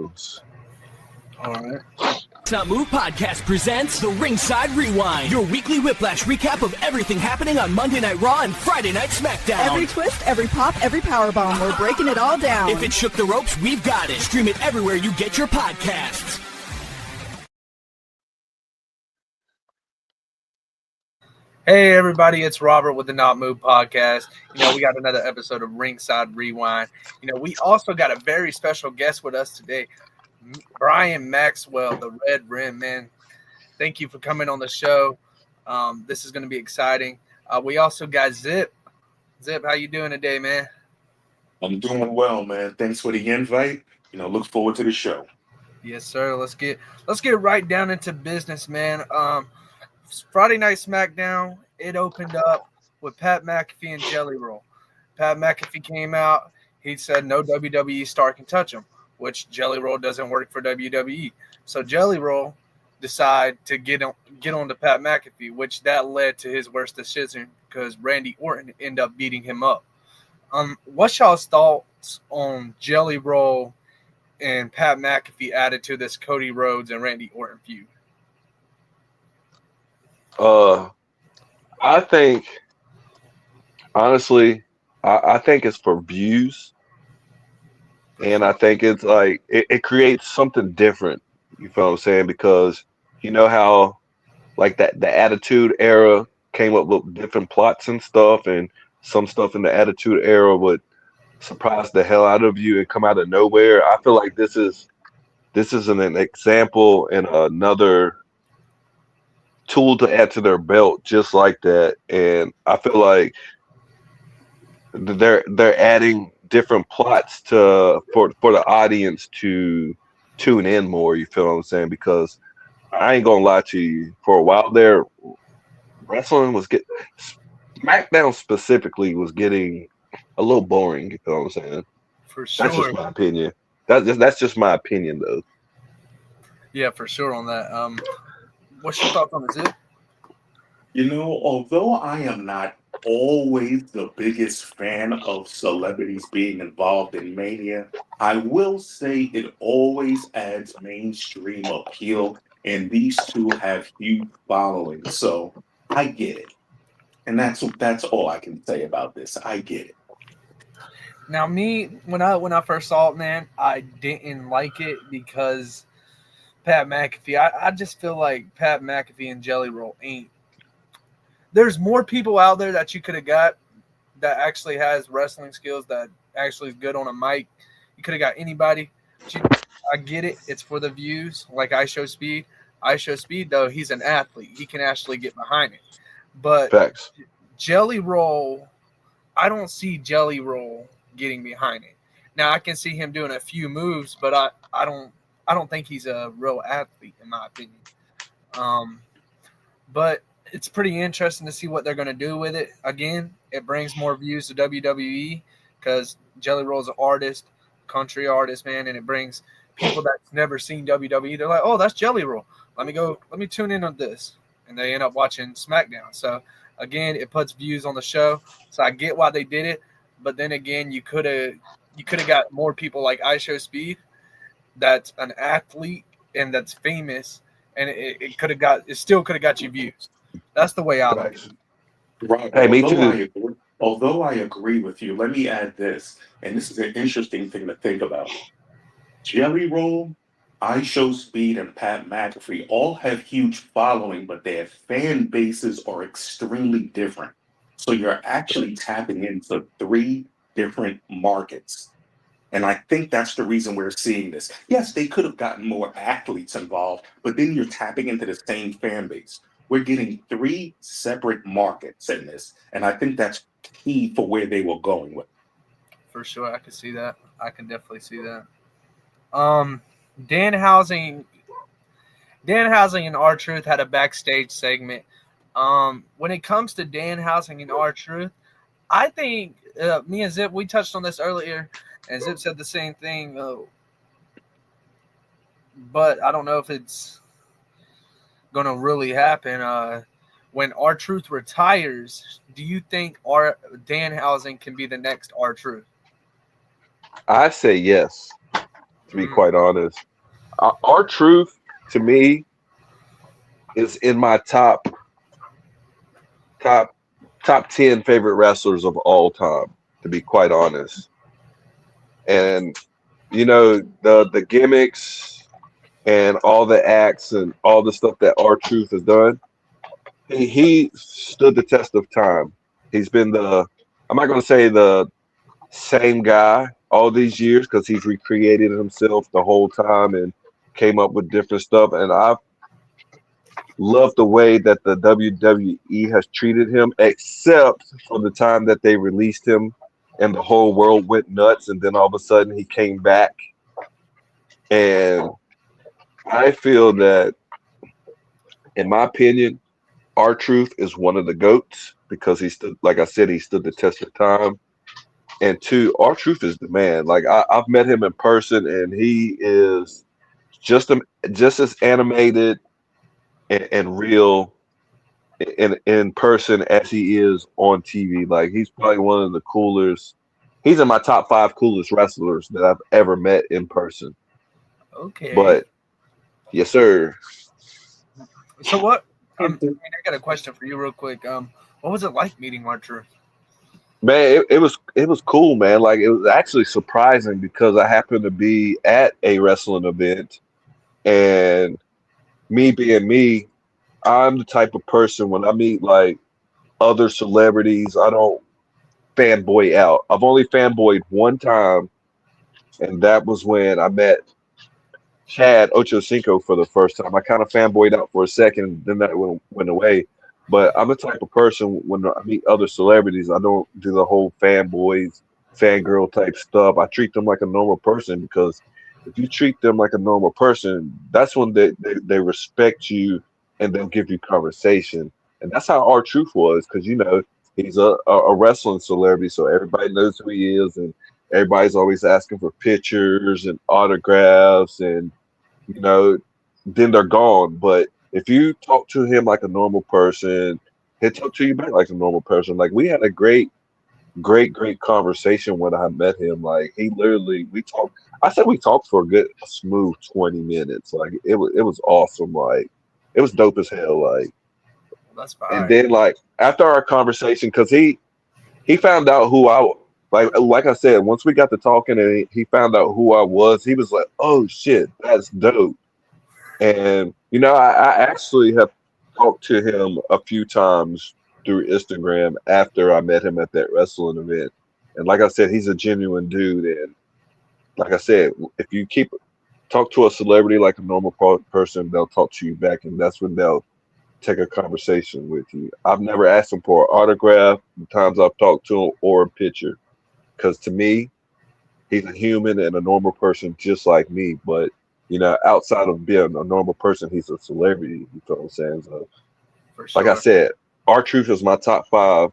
moves. All right. Not Move podcast presents the Ringside Rewind, your weekly whiplash recap of everything happening on Monday Night Raw and Friday Night SmackDown. Every twist, every pop, every powerbomb, we're breaking it all down. If it shook the ropes, we've got it. Stream it everywhere you get your podcasts. Hey everybody, it's Robert with the Not Move podcast. We got another episode of Ringside Rewind. We also got a very special guest with us today, Brian Maxwell, the Red Rim, man. Thank you for coming on the show. This is going to be exciting. We also got Zip. Zip, how you doing today, man? I'm doing well, man. Thanks for the invite. Look forward to the show. Yes, sir. Let's get right down into business, man. Friday Night SmackDown, it opened up with Pat McAfee and Jelly Roll. Pat McAfee came out. He said no WWE star can touch him, which Jelly Roll doesn't work for WWE. So Jelly Roll decided to get on to Pat McAfee, which that led to his worst decision because Randy Orton ended up beating him up. What's y'all's thoughts on Jelly Roll and Pat McAfee added to this Cody Rhodes and Randy Orton feud? I think, honestly, I think it's for views. And I think it's like it creates something different. You feel what I'm saying? Because you know how like the Attitude Era came up with different plots and stuff, and some stuff in the Attitude Era would surprise the hell out of you and come out of nowhere. I feel like this is an example and another tool to add to their belt, just like that. And I feel like they're adding different plots for the audience to tune in more. You feel what I'm saying? Because I ain't gonna lie to you, for a while there, wrestling was SmackDown specifically was getting a little boring. You feel what I'm saying? For sure. That's just my opinion. That's just my opinion, though. Yeah, for sure on that. What's your thoughts on this? Although I am not always the biggest fan of celebrities being involved in Mania, I will say it always adds mainstream appeal, and these two have huge followings, so I get it. And that's all I can say about this. I get it. Now, me, when I first saw it, man, I didn't like it because Pat McAfee. I just feel like Pat McAfee and Jelly Roll ain't. There's more people out there that you could have got that actually has wrestling skills, that actually is good on a mic. You could have got anybody. I get it. It's for the views, like IShowSpeed. IShowSpeed, though, he's an athlete. He can actually get behind it. But Facts. Jelly Roll, I don't see Jelly Roll getting behind it. Now, I can see him doing a few moves, but I don't think he's a real athlete, in my opinion. But it's pretty interesting to see what they're going to do with it. Again, it brings more views to WWE because Jelly Roll's an artist, country artist, man, and it brings people that's never seen WWE. They're like, oh, that's Jelly Roll. Let me tune in on this. And they end up watching SmackDown. So, again, it puts views on the show. So I get why they did it. But then again, you could have got more people like IShowSpeed that's an athlete and that's famous, and it still could have got you views. That's the way I look at it. Right. Hey, me too. Although I agree with you, let me add this, and this is an interesting thing to think about. Jelly Roll, IShowSpeed, and Pat McAfee all have huge following, but their fan bases are extremely different. So you're actually tapping into 3 different markets. And I think that's the reason we're seeing this. Yes, they could have gotten more athletes involved, but then you're tapping into the same fan base. We're getting 3 separate markets in this, and I think that's key for where they were going with. For sure, I can see that. I can definitely see that. Danhausen and R-Truth had a backstage segment. When it comes to Danhausen and R-Truth, I think me and Zip, we touched on this earlier, and Zip said the same thing. But I don't know if it's going to really happen. When R-Truth retires, do you think Danhausen can be the next R-Truth? I say yes. to be quite honest. R-Truth, to me, is in my top 10 favorite wrestlers of all time, to be quite honest. And the gimmicks and all the acts and all the stuff that R-Truth has done, he stood the test of time. He's been I'm not going to say the same guy all these years, because he's recreated himself the whole time and came up with different stuff. And I've loved the way that the WWE has treated him, except for the time that they released him and the whole world went nuts, and then all of a sudden he came back. And I feel that, in my opinion, R-Truth is one of the GOATs, because he stood, like I said, he stood the test of time. And two, R-Truth is the man. Like, I've met him in person, and he is just as animated and real in person as he is on TV. Like, he's probably one of the coolest. He's in my top 5 coolest wrestlers that I've ever met in person. Okay. But yes, sir. So what? I got a question for you real quick. What was it like meeting R-Truth? Man, it was cool, man. Like, it was actually surprising, because I happened to be at a wrestling event, and me being me, I'm the type of person, when I meet like other celebrities, I don't fanboy out. I've only fanboyed one time, and that was when I met Chad Ochocinco for the first time. I kind of fanboyed out for a second, then that went away. But I'm the type of person, when I meet other celebrities, I don't do the whole fanboys, fangirl type stuff. I treat them like a normal person, because if you treat them like a normal person, that's when they respect you, and they'll give you conversation. And that's how R-Truth was, because, he's a wrestling celebrity, so everybody knows who he is, and everybody's always asking for pictures and autographs, and, then they're gone. But if you talk to him like a normal person, he'll talk to you back like a normal person. Like, we had a great conversation when I met him. Like, we talked. I said we talked for a smooth 20 minutes. Like, it was awesome. Like, it was dope as hell. Like, that's fine. And then, like, after our conversation, because he found out who I was. Like I said, once we got to talking and he found out who I was, he was like, "Oh shit, that's dope." And I actually have talked to him a few times through Instagram after I met him at that wrestling event. And like I said, he's a genuine dude. And like I said, if you talk to a celebrity like a normal person, they'll talk to you back, and that's when they'll take a conversation with you. I've never asked him for an autograph the times I've talked to him, or a picture, because to me, he's a human and a normal person just like me. But outside of being a normal person, he's a celebrity. You know what I'm saying? So, For sure. like I said, R-Truth is my top 5,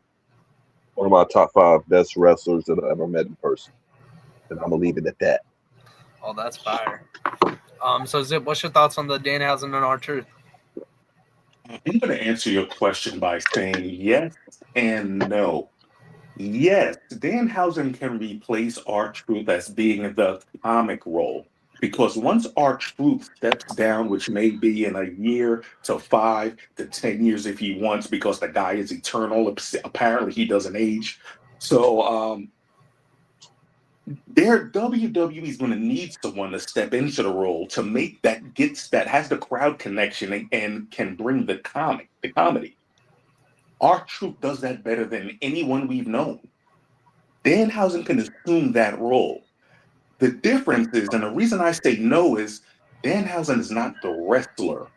one of my top 5 best wrestlers that I ever met in person. And I'm gonna leave it at that. Oh, that's fire. So Zip, what's your thoughts on the Danhausen and R-Truth? I'm going to answer your question by saying yes and no. Yes, Danhausen can replace R-Truth as being the comic role, because once R-Truth steps down, which may be in a year to 5 to 10 years if he wants, because the guy is eternal. Apparently, he doesn't age. So, WWE is going to need someone to step into the role to make that has the crowd connection and can bring the comedy. R-Truth does that better than anyone we've known. Danhausen can assume that role. The difference is, and the reason I say no, is Danhausen is not the wrestler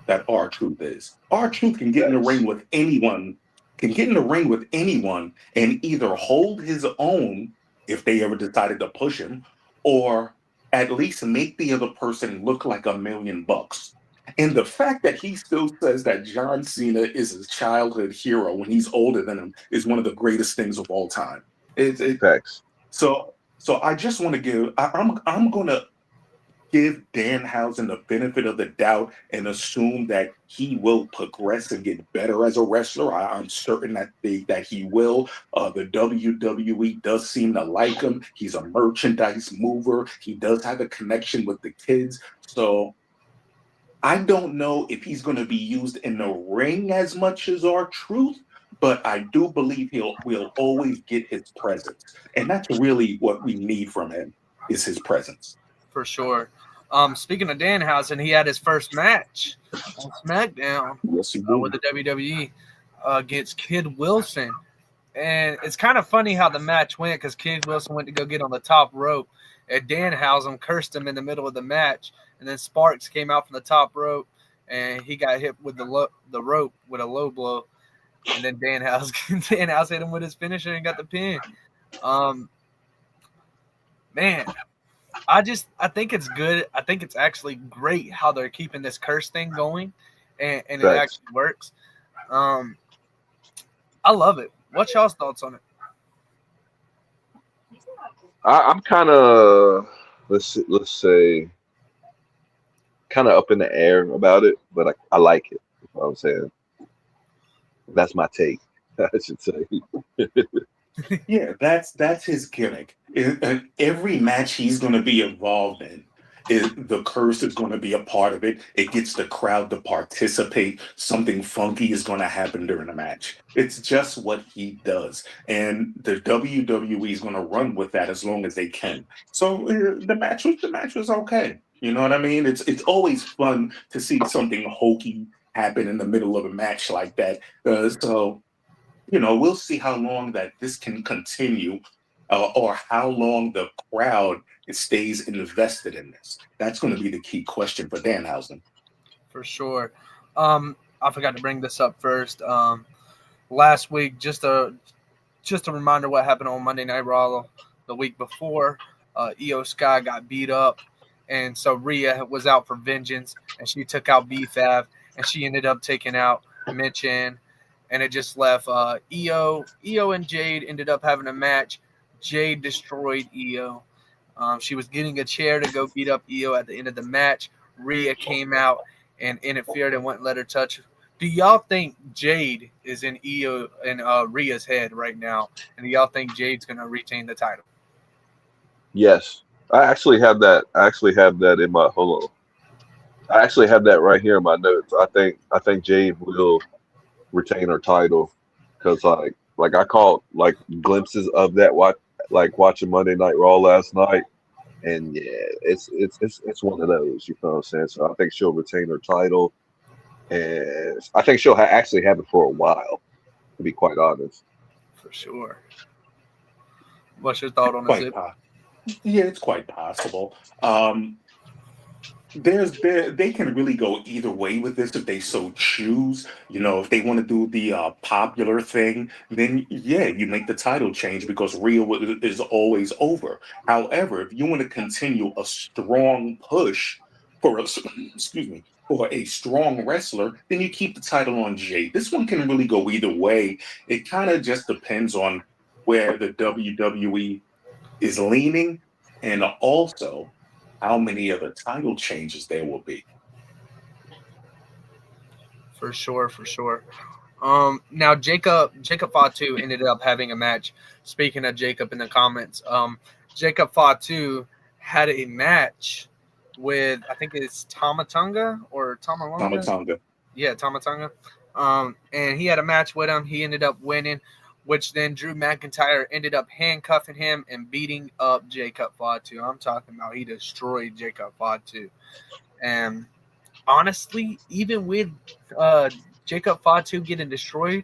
that R-Truth is. R-Truth can get in the ring with anyone, and either hold his own if they ever decided to push him, or at least make the other person look like $1 million. And the fact that he still says that John Cena is his childhood hero when he's older than him is one of the greatest things of all time. Facts. So I just want to give. I'm going to give Danhausen the benefit of the doubt and assume that he will progress and get better as a wrestler. I'm certain that he will. The WWE does seem to like him. He's a merchandise mover. He does have a connection with the kids. So I don't know if he's going to be used in the ring as much as R-Truth, but I do believe we'll always get his presence. And that's really what we need from him, is his presence. For sure. Speaking of Danhausen, he had his first match on SmackDown with the WWE against Kid Wilson. And it's kind of funny how the match went, because Kid Wilson went to go get on the top rope, and Danhausen cursed him in the middle of the match. And then Sparks came out from the top rope, and he got hit with the rope with a low blow. And then Danhausen hit him with his finisher and got the pin. Man, I think it's good. I think it's actually great how they're keeping this curse thing going, and it actually works. I love it. What's y'all's thoughts on it? I'm kind of let's say kind of up in the air about it, but I like it. You know what I'm saying? That's my take, I should say. Yeah, that's his gimmick. Every match he's going to be involved in, the curse is going to be a part of it. It gets the crowd to participate. Something funky is going to happen during the match. It's just what he does. And the WWE is going to run with that as long as they can. So the match was okay. You know what I mean? It's always fun to see something hokey happen in the middle of a match like that. So, we'll see how long that this can continue, or how long the crowd stays invested in this. That's going to be the key question for Danhausen. For sure. I forgot to bring this up first. Last week, just a reminder what happened on Monday Night Raw the week before. Io Sky got beat up, and so Rhea was out for vengeance, and she took out B-Fab, and she ended up taking out Mitch and it just left Io and Jade ended up having a match. Jade destroyed Io. She was getting a chair to go beat up Io at the end of the match. Rhea came out and interfered and wouldn't let her touch. Do y'all think Jade is in Io and Rhea's head right now? And do y'all think Jade's going to retain the title? Yes. I actually have that in my hold on. I actually have that right here in my notes. I think Jade will retain her title, because like I caught like glimpses of that watching Monday Night Raw last night, and yeah, it's one of those, you know what I'm saying? So I think she'll retain her title, and I think she'll actually have it for a while, to be quite honest. For sure. What's your thought on this? Yeah, it's quite possible. They can really go either way with this if they so choose. If they want to do the popular thing, then yeah, you make the title change because Rhea is always over. However, if you want to continue a strong push for a strong wrestler, then you keep the title on Jade. This one can really go either way. It kind of just depends on where the WWE is leaning, and also how many other title changes there will be. For sure. Now Jacob Fatu ended up having a match. Speaking of Jacob in the comments, Jacob Fatu had a match with, I think it's Tamatonga or Tamalonga. Tamatonga. Yeah, Tamatonga. And he had a match with him. He ended up winning, which then Drew McIntyre ended up handcuffing him and beating up Jacob Fatu. I'm talking about he destroyed Jacob Fatu. And honestly, even with Jacob Fatu getting destroyed,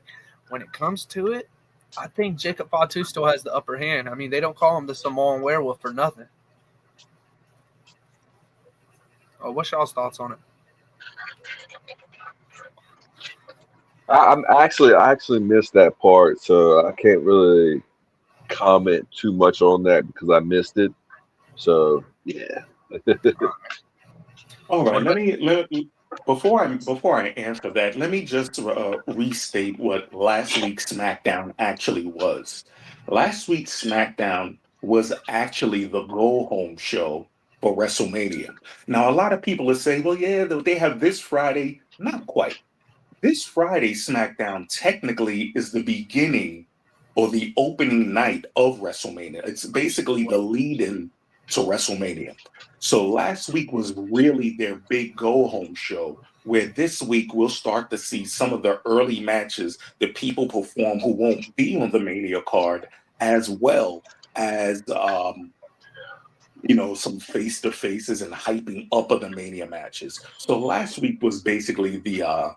when it comes to it, I think Jacob Fatu still has the upper hand. I mean, they don't call him the Samoan werewolf for nothing. Oh, what's y'all's thoughts on it? I actually missed that part, so I can't really comment too much on that because I missed it. So yeah. All right. Let me before I answer that, let me just restate what last week's SmackDown actually was. Last week's SmackDown was actually the go home show for WrestleMania. Now, a lot of people are saying, well, yeah, they have this Friday. Not quite. This Friday SmackDown technically is the beginning or the opening night of WrestleMania. It's basically the lead-in to WrestleMania. So last week was really their big go-home show, where this week we'll start to see some of the early matches that people perform who won't be on the Mania card, as well as some face-to-faces and hyping up of the Mania matches. So last week was basically the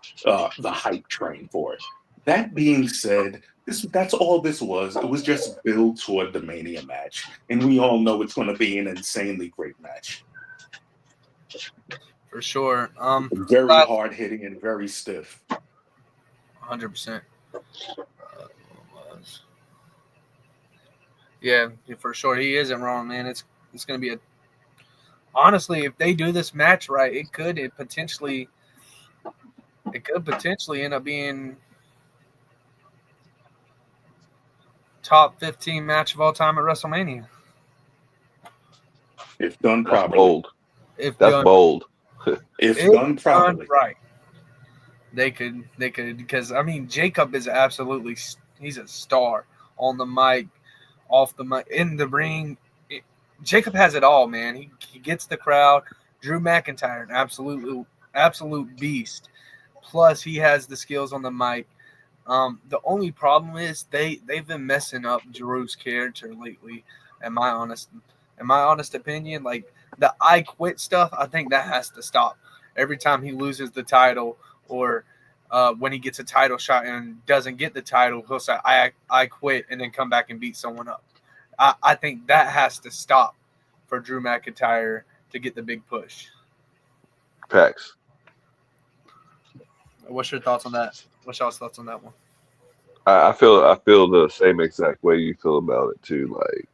hype train for it. That being said, that's all this was. It was just build toward the Mania match. And we all know it's going to be an insanely great match. For sure. Very hard-hitting and very stiff. 100%. Yeah, for sure. He isn't wrong, man. It's going to be honestly, if they do this match right, it could potentially end up being top 15 match of all time at WrestleMania. If done properly. That's bold. That's bold. If done properly. Right. They could, because I mean, Jacob is he's a star on the mic, off the mic, in the ring. Jacob has it all, man. He gets the crowd. Drew McIntyre, an absolute beast. Plus, he has the skills on the mic. The only problem is they've been messing up Drew's character lately. In my honest opinion, like the I quit stuff, I think that has to stop. Every time he loses the title, or when he gets a title shot and doesn't get the title, he'll say I quit and then come back and beat someone up. I think that has to stop for Drew McIntyre to get the big push. Facts. What's your thoughts on that? What's y'all's thoughts on that one? I feel the same exact way you feel about it too. Like,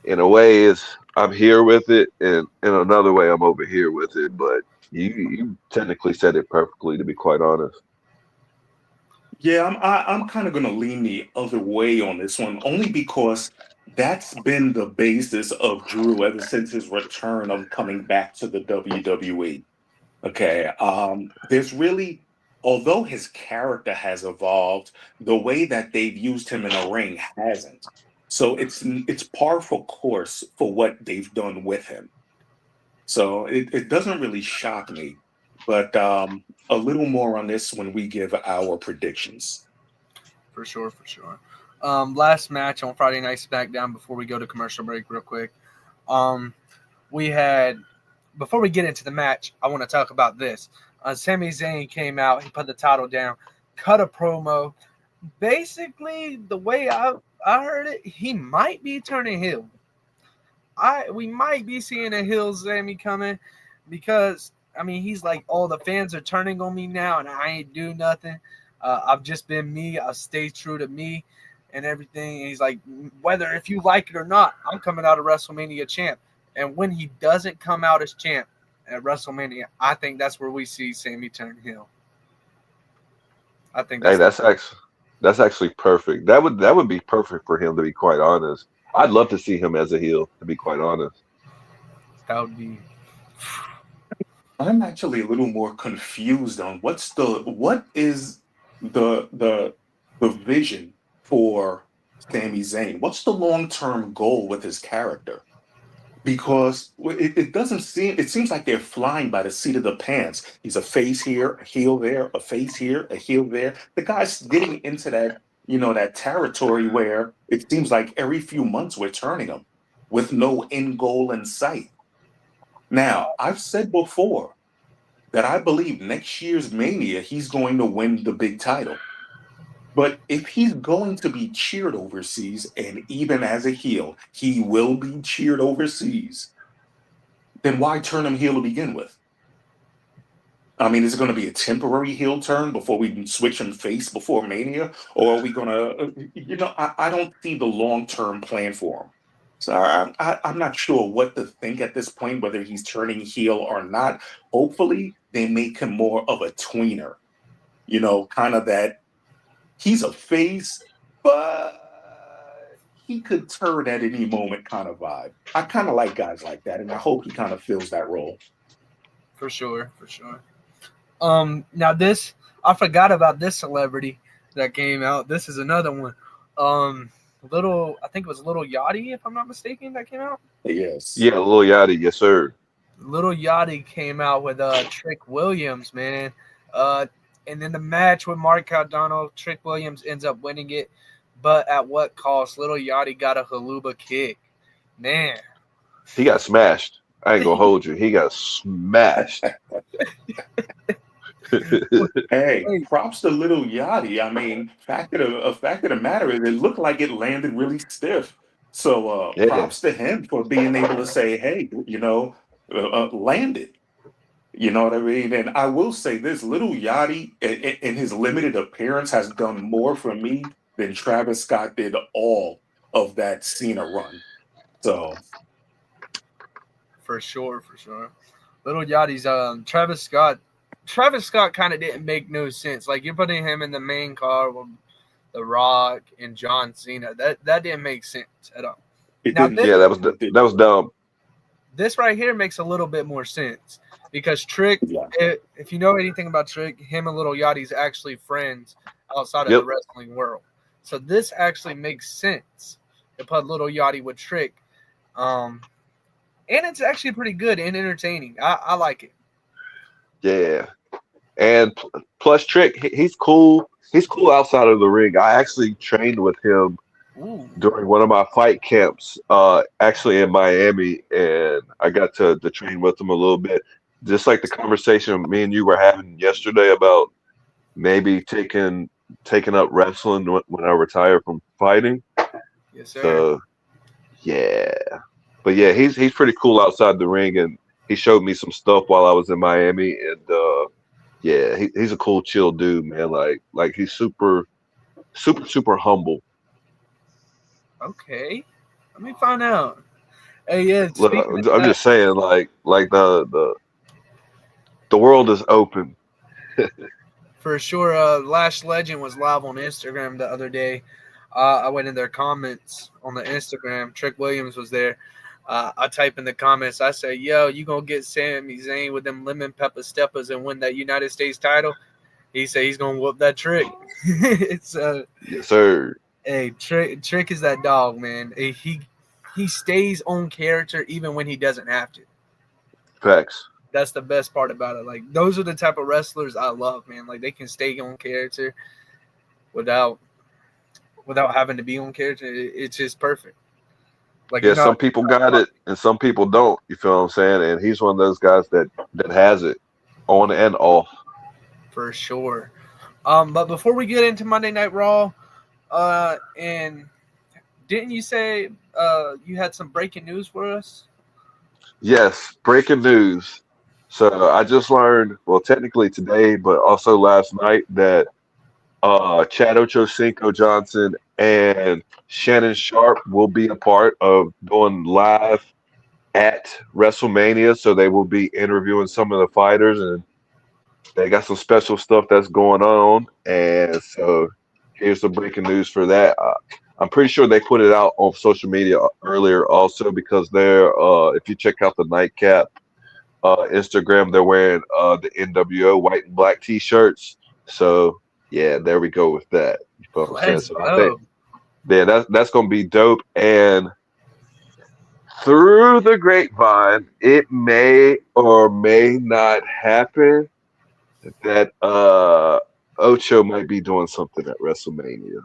in a way, I'm here with it, and in another way, I'm over here with it. But you technically said it perfectly, to be quite honest. Yeah, I'm kind of going to lean the other way on this one, only because that's been the basis of Drew ever since his return of coming back to the WWE. Okay, there's really, although his character has evolved, the way that they've used him in a ring hasn't. So it's par for course for what they've done with him. So it doesn't really shock me, but a little more on this when we give our predictions. For sure. Last match on Friday Night SmackDown before we go to commercial break real quick. We had, before we get into the match, I want to talk about this. Sami Zayn came out, he put the title down, cut a promo. Basically, the way I heard it, he might be turning heel. We might be seeing a heel Sami coming, because I mean, he's like, oh, the fans are turning on me now, and I ain't do nothing. I've just been me. I've stayed true to me and everything. And he's like, whether if you like it or not, I'm coming out of WrestleMania champ. And when he doesn't come out as champ at WrestleMania, I think that's where we see Sami turn heel. I think that's actually perfect. That would be perfect for him, to be quite honest. I'd love to see him as a heel, to be quite honest. That would be. I'm actually a little more confused on what is the vision for Sami Zayn. What's the long-term goal with his character? Because it seems like they're flying by the seat of the pants. He's a face here, a heel there, a face here, a heel there. The guy's getting into that, that territory where it seems like every few months we're turning him with no end goal in sight. Now, I've said before that I believe next year's Mania, he's going to win the big title. But if he's going to be cheered overseas, and even as a heel, he will be cheered overseas, then why turn him heel to begin with? I mean, is it going to be a temporary heel turn before we can switch him face before Mania? Or are we going to, I don't see the long-term plan for him. So I'm not sure what to think at this point, whether he's turning heel or not. Hopefully, they make him more of a tweener. Kind of that he's a face, but he could turn at any moment kind of vibe. I kind of like guys like that, and I hope he kind of fills that role. For sure. Now this, I forgot about this celebrity that came out. This is another one. I think it was Little Yachty, if I'm not mistaken, that came out. Yes. Yeah, Lil Yachty, yes sir. Little Yachty came out with Trick Williams, man. And in the match with Mark Cardona, Trick Williams ends up winning it, but at what cost? Little Yachty got a haluba kick. Man. He got smashed. I ain't gonna hold you. He got smashed. Hey, props to Little Yachty. I mean, fact of the matter is, it looked like it landed really stiff. So props to him for being able to say, hey, land it. You know what I mean? And I will say this, Little Yachty in his limited appearance has done more for me than Travis Scott did all of that Cena run. So For sure. Little Yachty's Travis Scott kind of didn't make no sense. Like, you're putting him in the main card with The Rock and John Cena. That didn't make sense at all. That was dumb. This right here makes a little bit more sense because Trick, if you know anything about Trick, him and Little Yachty's actually friends outside of the wrestling world. So this actually makes sense to put Little Yachty with Trick. And it's actually pretty good and entertaining. I like it. Yeah. And plus Trick, he's cool. He's cool outside of the ring. I actually trained with him during one of my fight camps, actually in Miami, and I got to train with him a little bit. Just like the conversation me and you were having yesterday about maybe taking up wrestling when I retire from fighting. Yes, sir. So, yeah. But yeah, he's pretty cool outside the ring, and he showed me some stuff while I was in Miami, and he's a cool, chill dude, man. Like he's super humble. Okay, let me find out. Hey, yeah. Look, I'm just saying, like the world is open. For sure. Lash Legend was live on Instagram the other day. I went in their comments on the Instagram. Trick Williams was there. I type in the comments. I say, yo, you going to get Sami Zayn with them lemon pepper steppers and win that United States title? He said he's going to whoop that Trick. It's yes, sir. Hey, Trick is that dog, man. He stays on character even when he doesn't have to. Facts. That's the best part about it. Like, those are the type of wrestlers I love, man. Like, they can stay on character without having to be on character. It's just perfect. Like, yeah, some people got it and some people don't. You feel what I'm saying? And he's one of those guys that has it on and off. For sure. But before we get into Monday Night Raw, and didn't you say you had some breaking news for us? Yes, breaking news. So I just learned, well, technically today, but also last night, that Chad Ochocinco Johnson and Shannon Sharp will be a part of doing live at WrestleMania. So they will be interviewing some of the fighters, and they got some special stuff that's going on. And so here's the breaking news for that. I'm pretty sure they put it out on social media earlier also, because they're, if you check out the Nightcap Instagram, they're wearing the NWO white and black T-shirts. So yeah, there we go with that. You know what I'm saying? So I think, yeah, that's gonna be dope. And through the grapevine, it may or may not happen that Ocho might be doing something at WrestleMania.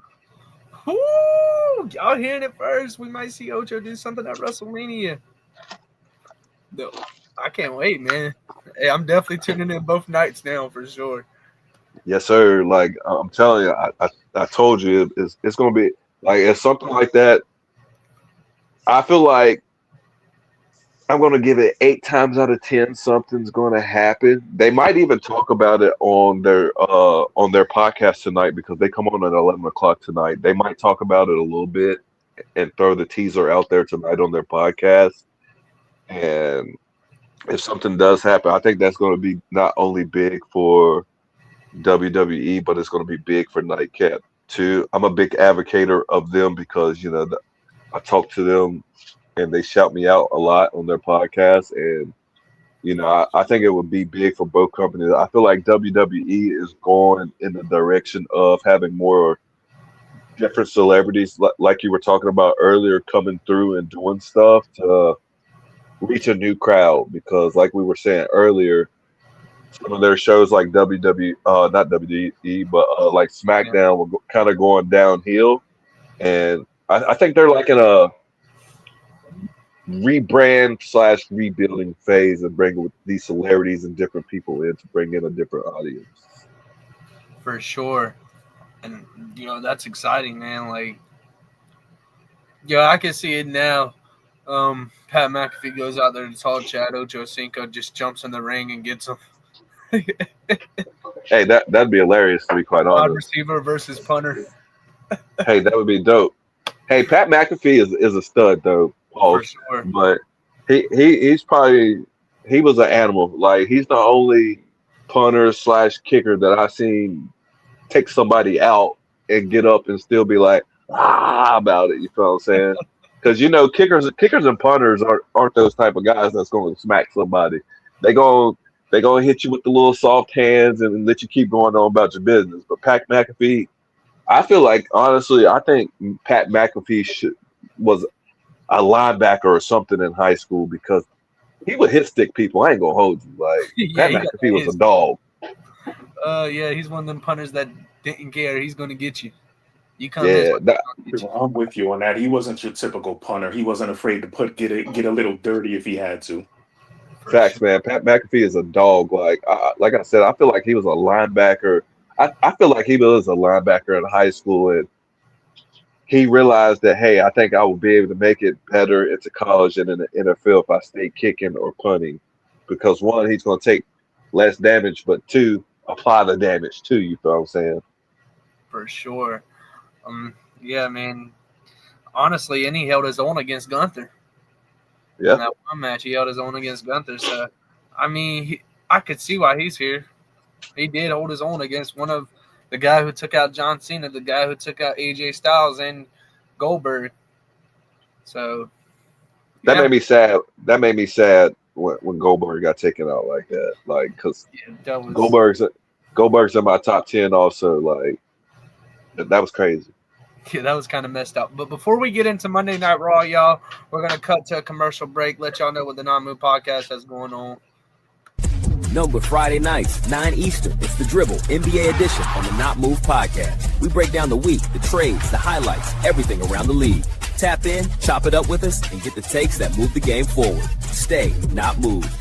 Ooh, y'all hearing it first. We might see Ocho do something at WrestleMania. No, I can't wait, man. Hey, I'm definitely tuning in both nights now for sure. Yes, sir. Like I'm telling you, I told you it's gonna be like, it's something like that. I feel like I'm gonna give it 8 times out of 10 something's gonna happen. They might even talk about it on their podcast tonight, because they come on at 11 o'clock tonight. They might talk about it a little bit and throw the teaser out there tonight on their podcast. And if something does happen, I think that's going to be not only big for WWE, but it's going to be big for Nightcap too. I'm a big advocate of them because, you know, I talk to them and they shout me out a lot on their podcast. And, I think it would be big for both companies. I feel like WWE is going in the direction of having more different celebrities, like you were talking about earlier, coming through and doing stuff to reach a new crowd. Because, like we were saying earlier, some of their shows like not WWE, but like SmackDown were kind of going downhill. And I think they're like in a rebrand/rebuilding phase and bringing these celebrities and different people in to bring in a different audience. For sure. And, that's exciting, man. Like, I can see it now. Pat McAfee goes out there to talk Chad Ochocinco, just jumps in the ring and gets him. Hey, that'd be hilarious, to be quite Wide honest. receiver versus punter. Hey, that would be dope. Hey, Pat McAfee is a stud though, Paul. For sure. But he was an animal. Like, he's the only punter/kicker that I've seen take somebody out and get up and still be like about it. You feel what I'm saying? Because kickers and punters aren't those type of guys that's going to smack somebody. They gonna hit you with the little soft hands and let you keep going on about your business. But Pat McAfee, I feel like, honestly, I think Pat McAfee was a linebacker or something in high school, because he would hit stick people. I ain't gonna hold you. Like, Pat McAfee was a dog. He's one of them punters that didn't care. He's gonna get you. You come. Yeah, I'm with you on that. He wasn't your typical punter. He wasn't afraid to get a little dirty if he had to. Facts, man. Pat McAfee is a dog. Like I said, I feel like he was a linebacker. I feel like he was a linebacker in high school, and he realized that, hey, I think I will be able to make it better into college and in the NFL if I stay kicking or punting, because one, he's going to take less damage, but two, apply the damage too. You feel what I'm saying? For sure. Yeah, man. Honestly, and he held his own against Gunther. Yeah. In that one match, he held his own against Gunther. So, I mean, I could see why he's here. He did hold his own against one of the guy who took out John Cena, the guy who took out AJ Styles and Goldberg. So that made me sad. That made me sad when Goldberg got taken out like that. Like, because Goldberg's in my top 10 also. Like, that was crazy. Yeah, that was kind of messed up. But before we get into Monday Night Raw, y'all, we're going to cut to a commercial break, let y'all know what the Not Move podcast has going on. No, but Friday nights, 9 Eastern, it's the Dribble NBA edition on the Not Move podcast. We break down the week, the trades, the highlights, everything around the league. Tap in, chop it up with us, and get the takes that move the game forward. Stay not moved.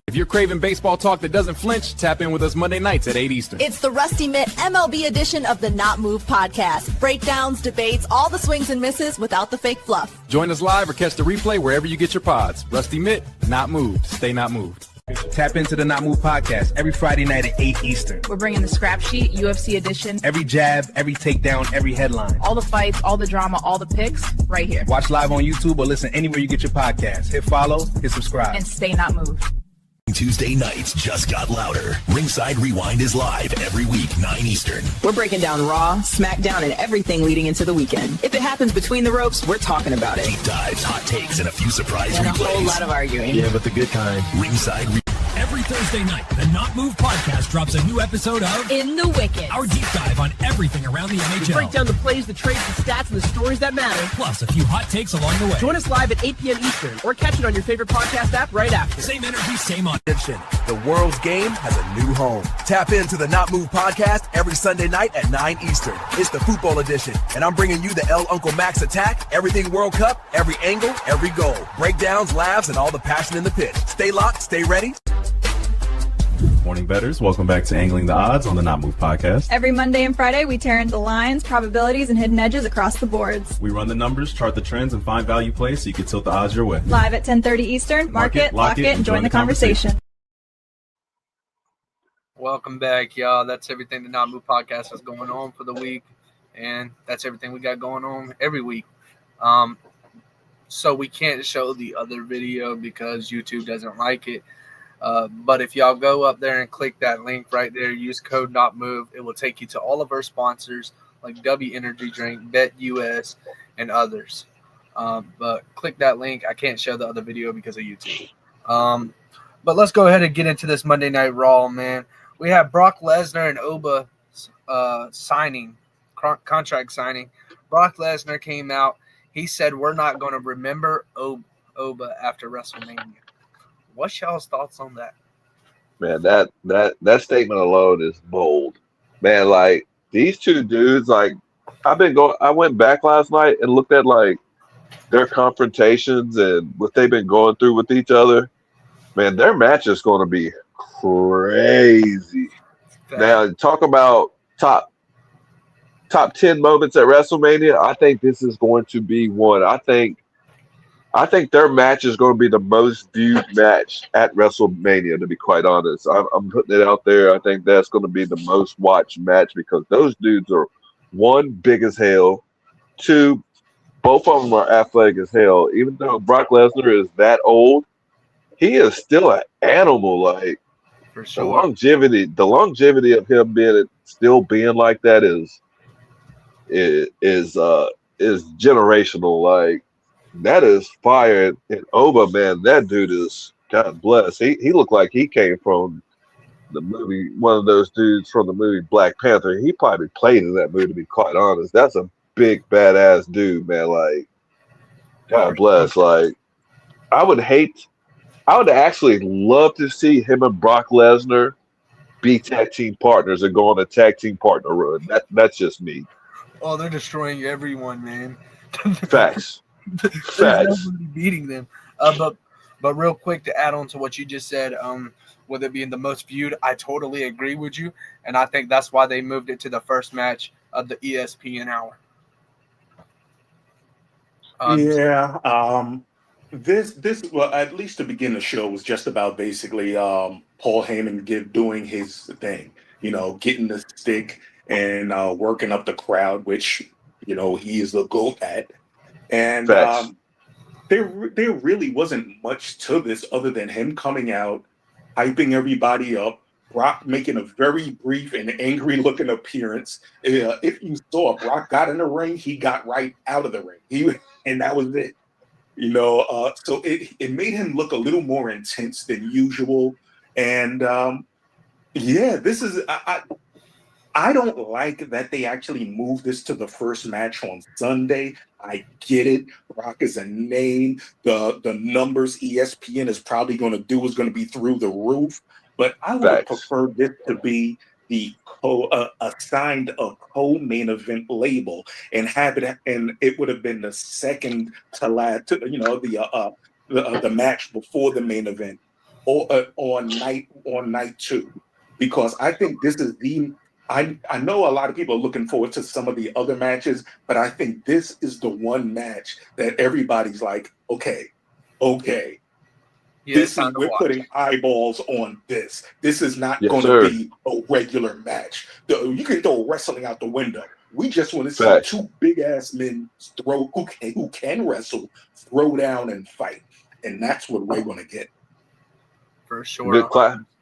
If you're craving baseball talk that doesn't flinch, tap in with us Monday nights at 8 Eastern. It's the Rusty Mitt MLB edition of the Not Move podcast. Breakdowns, debates, all the swings and misses without the fake fluff. Join us live or catch the replay wherever you get your pods. Rusty Mitt, not moved. Stay not moved. Tap into the Not Move podcast every Friday night at 8 Eastern. We're bringing the scrap sheet, UFC edition. Every jab, every takedown, every headline. All the fights, all the drama, all the picks, right here. Watch live on YouTube or listen anywhere you get your podcast. Hit follow, hit subscribe. And stay not moved. Tuesday nights just got louder. Ringside Rewind is live every week, 9 Eastern. We're breaking down Raw, SmackDown, and everything leading into the weekend. If it happens between the ropes, we're talking about it. Deep dives, hot takes, and a few surprise and replays. A whole lot of arguing. Yeah, but the good kind. Ringside Rewind. Every Thursday night, the Not Move podcast drops a new episode of In the Wicked. Our deep dive on everything around the NHL. We break down the plays, the trades, the stats, and the stories that matter. Plus a few hot takes along the way. Join us live at 8 p.m. Eastern or catch it on your favorite podcast app right after. Same energy, same audition. The world's game has a new home. Tap into the Not Move podcast every Sunday night at 9 Eastern. It's the football edition, and I'm bringing you the El Uncle Max attack, everything World Cup, every angle, every goal. Breakdowns, laughs, and all the passion in the pitch. Stay locked, stay ready. Morning bettors, welcome back to Angling the Odds on the Not Move podcast. Every Monday and Friday, we tear into the lines, probabilities, and hidden edges across the boards. We run the numbers, chart the trends, and find value plays so you can tilt the odds your way. Live at 10:30 Eastern. Mark it, lock it, and join the conversation. Welcome back, y'all. That's everything the Not Move podcast has going on for the week, and that's everything we got going on every week. So we can't show the other video because YouTube doesn't like it. But if y'all go up there and click that link right there, use code NOTMOVE, it will take you to all of our sponsors like W Energy Drink, Bet US, and others. But click that link. I can't show the other video because of YouTube. But let's go ahead and get into this Monday Night Raw, man. We have Brock Lesnar and Oba contract signing. Brock Lesnar came out. He said, we're not going to remember Oba after WrestleMania. What's y'all's thoughts on that? Man, that statement alone is bold. Man, like these two dudes, like I went back last night and looked at like their confrontations and what they've been going through with each other. Man, their match is going to be crazy. Now, talk about top 10 moments at WrestleMania. I think this is going to be one. I think their match is going to be the most viewed match at WrestleMania, to be quite honest. I'm putting it out there. I think that's going to be the most watched match because those dudes are, one, big as hell. Two, both of them are athletic as hell. Even though Brock Lesnar is that old, he is still an animal. Like, for sure. The longevity of him still being like that is generational. Like, that is fire. And Oba, man, that dude is, God bless. He looked like he came from the movie, one of those dudes from the movie Black Panther. He probably played in that movie, to be quite honest. That's a big badass dude, man. Like, God bless. Like, I would actually love to see him and Brock Lesnar be tag team partners and go on a tag team partner run. That's just me. Oh, they're destroying everyone, man. Facts. Facts. Nobody beating them. But real quick to add on to what you just said, with it being the most viewed, I totally agree with you, and I think that's why they moved it to the first match of the ESPN hour. This well, at least to begin the show was just about basically Paul Heyman doing his thing, getting the stick and working up the crowd, which he is the GOAT at. And there really wasn't much to this other than him coming out, hyping everybody up, Brock making a very brief and angry-looking appearance. If you saw Brock got in the ring, he got right out of the ring. And that was it. So it made him look a little more intense than usual. And this is I don't like that they actually moved this to the first match on Sunday. I get it. Brock is a name. The numbers ESPN is probably going to do is going to be through the roof. But I would have preferred this to be the assigned a co-main event label and have it, and it would have been the second to last, the match before the main event, or on night two, because I think this is I know a lot of people are looking forward to some of the other matches, but I think this is the one match that everybody's like, okay. Yeah, we're putting eyeballs on this. This is not going to be a regular match. You can throw wrestling out the window. We just want to see two big ass men who can wrestle, throw down and fight, and that's what we're going to get. For sure.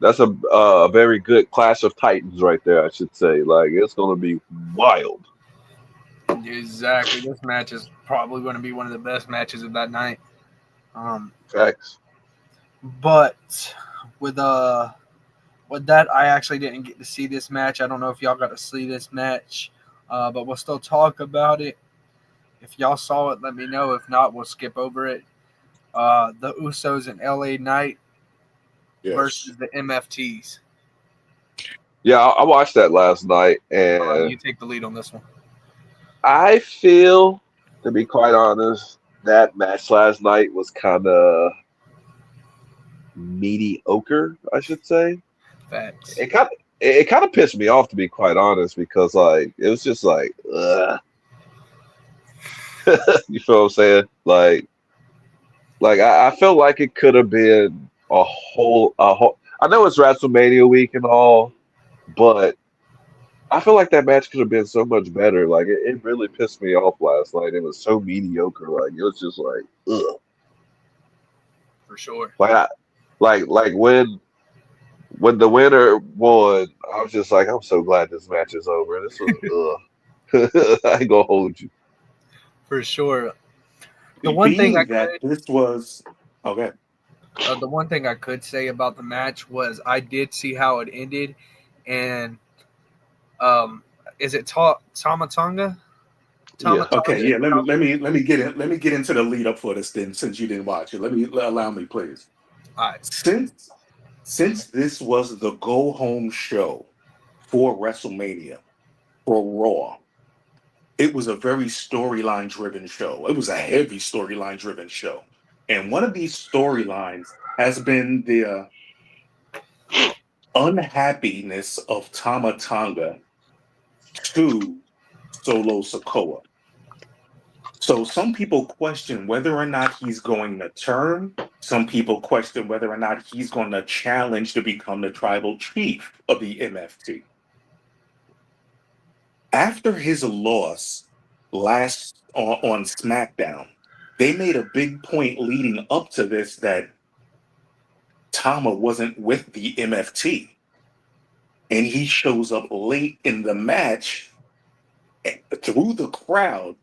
That's a very good Clash of Titans right there, I should say. Like, it's going to be wild. Exactly. This match is probably going to be one of the best matches of that night. Facts. But with that, I actually didn't get to see this match. I don't know if y'all got to see this match, but we'll still talk about it. If y'all saw it, let me know. If not, we'll skip over it. The Usos and LA Knight versus the MFTs. Yeah, I watched that last night, and you take the lead on this one. I feel, to be quite honest, that match last night was kind of mediocre, I should say. Facts. It kind of pissed me off, to be quite honest, because like it was just like, ugh. You feel what I'm saying? Like I felt like it could have been a whole. I know it's WrestleMania week and all, but I feel like that match could have been so much better. Like it really pissed me off last night. It was so mediocre. Like it was just like, ugh. For sure. Like when the winner won, I was just like, I'm so glad this match is over. This was I ain't gonna hold you. For sure. The one thing this was okay. The one thing I could say about the match was I did see how it ended, and is it Tamatonga? Yeah. Okay. Yeah. Let me get in. Let me get into the lead up for this then, since you didn't watch it. Allow me, please. All right. Since this was the go home show for WrestleMania for Raw, it was a very storyline driven show. It was a heavy storyline driven show, and one of these storylines has been the unhappiness of Tama Tonga to Solo Sikoa. So some people question whether or not he's going to turn. Some people question whether or not he's going to challenge to become the tribal chief of the MFT. After his loss last on SmackDown, they made a big point leading up to this that Tama wasn't with the MFT. And he shows up late in the match through the crowd.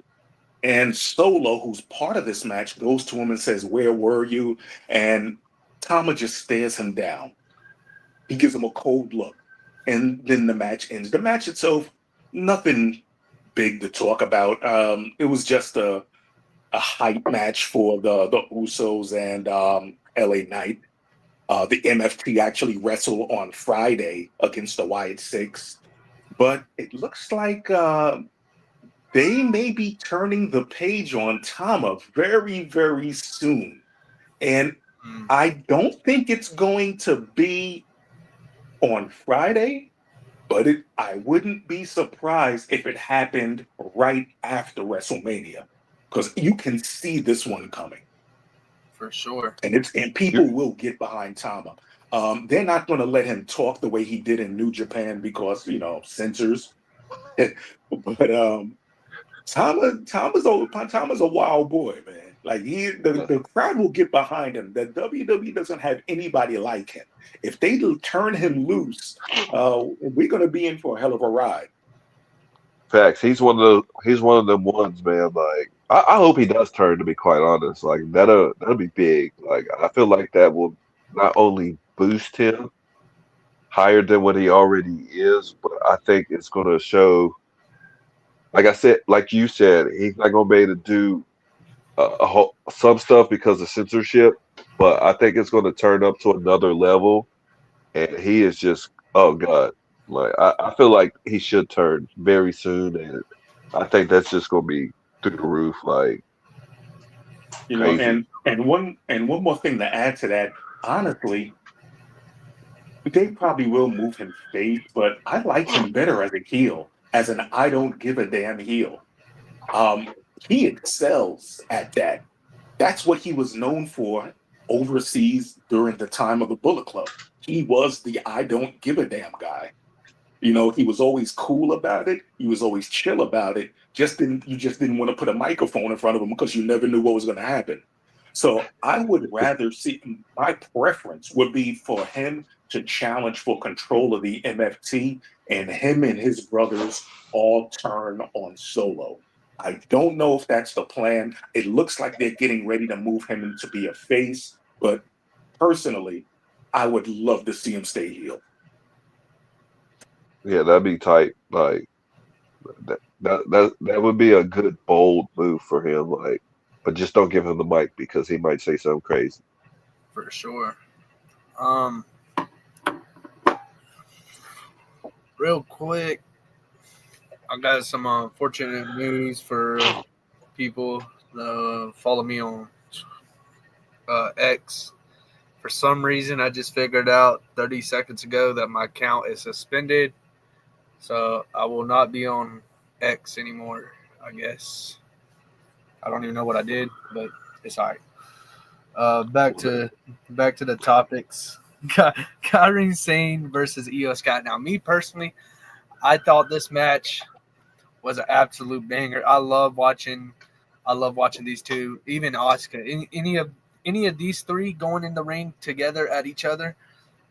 And Solo, who's part of this match, goes to him and says, "Where were you?" And Tama just stares him down. He gives him a cold look. And then the match ends. The match itself, nothing big to talk about. It was just a hype match for the Usos and LA Knight. The MFT actually wrestled on Friday against the Wyatt Six. But it looks like they may be turning the page on Tama very, very soon. And I don't think it's going to be on Friday, but I wouldn't be surprised if it happened right after WrestleMania, because you can see this one coming. For sure. And people will get behind Tama. They're not going to let him talk the way he did in New Japan because, censors. But Tama's a wild boy, man. Like the crowd will get behind him. The WWE doesn't have anybody like him. If they turn him loose, we're gonna be in for a hell of a ride. Facts. He's one of them ones, man. Like I hope he does turn. To be quite honest, like that'll be big. Like I feel like that will not only boost him higher than what he already is, but I think it's going to show. Like you said, he's not going to be able to do some stuff because of censorship, but I think it's going to turn up to another level, and he is just, oh God, like I feel like he should turn very soon, and I think that's just going to be through the roof, like crazy. And one more thing to add to that, honestly, they probably will move him face, but I like him better as a heel. As an I don't give a damn heel. He excels at that. That's what he was known for overseas during the time of the Bullet Club. He was the I don't give a damn guy. He was always cool about it. He was always chill about it. You just didn't want to put a microphone in front of him because you never knew what was going to happen. So I would rather see, my preference would be for him to challenge for control of the MFT, and him and his brothers all turn on Solo. I don't know if that's the plan. It looks like they're getting ready to move him to be a face, but personally, I would love to see him stay heel. Yeah, that'd be tight. Like that would be a good bold move for him. Like, but just don't give him the mic because he might say something crazy. For sure. Real quick, I got some unfortunate news for people that follow me on X. For some reason, I just figured out 30 seconds ago that my account is suspended. So I will not be on X anymore, I guess. I don't even know what I did, but it's all right. Back to the topics. Kairi Sane versus Io Sky. Now, me personally, I thought this match was an absolute banger. I love watching these two, even Asuka. Any of these three going in the ring together at each other,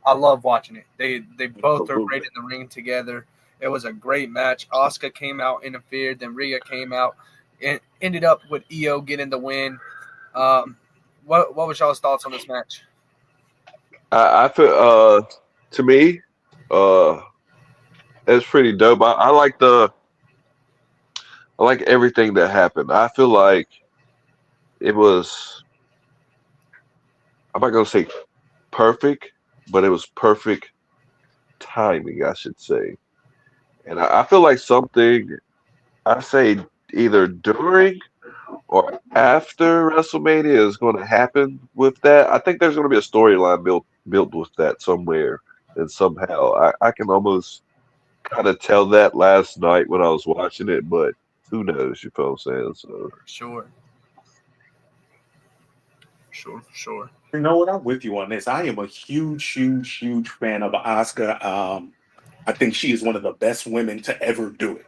I love watching it. They both are great in the ring together. It was a great match. Asuka came out, interfered, then Rhea came out, and ended up with Io getting the win. What was y'all's thoughts on this match? I feel to me, it's pretty dope. I like everything that happened. I feel like it was, I'm not gonna say perfect, but it was perfect timing, I should say. And I feel like something, I say either during or after WrestleMania is going to happen with that. I think there's going to be a storyline built with that somewhere and somehow. I can almost kind of tell that last night when I was watching it, but who knows? You feel what I'm saying? So Sure. You know what? I'm with you on this. I am a huge fan of Asuka. I think she is one of the best women to ever do it.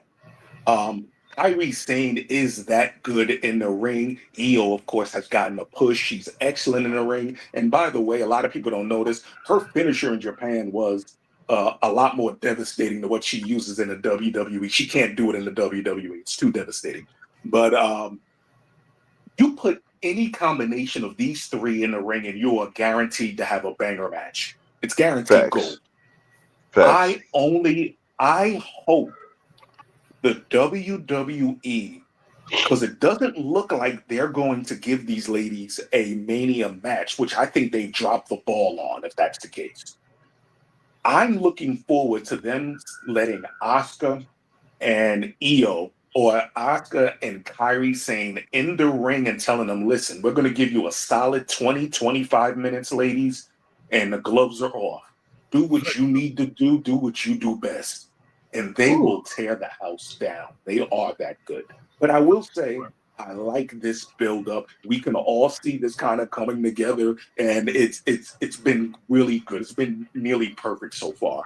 Kairi Sane is that good in the ring. Io, of course, has gotten a push. She's excellent in the ring. And by the way, a lot of people don't know this. Her finisher in Japan was a lot more devastating than what she uses in the WWE. She can't do it in the WWE. It's too devastating. But you put any combination of these three in the ring and you are guaranteed to have a banger match. It's guaranteed gold. Facts. I hope the WWE, because it doesn't look like they're going to give these ladies a Mania match, which I think they dropped the ball on if that's the case. I'm looking forward to them letting Asuka and Io or Asuka and Kairi Sane in the ring and telling them, listen, we're going to give you a solid 20, 25 minutes, ladies, and the gloves are off. Do what you need to do. Do what you do best. And they will tear the house down. They are that good. But I will say, I like this build-up. We can all see this kind of coming together, and it's been really good. It's been nearly perfect so far.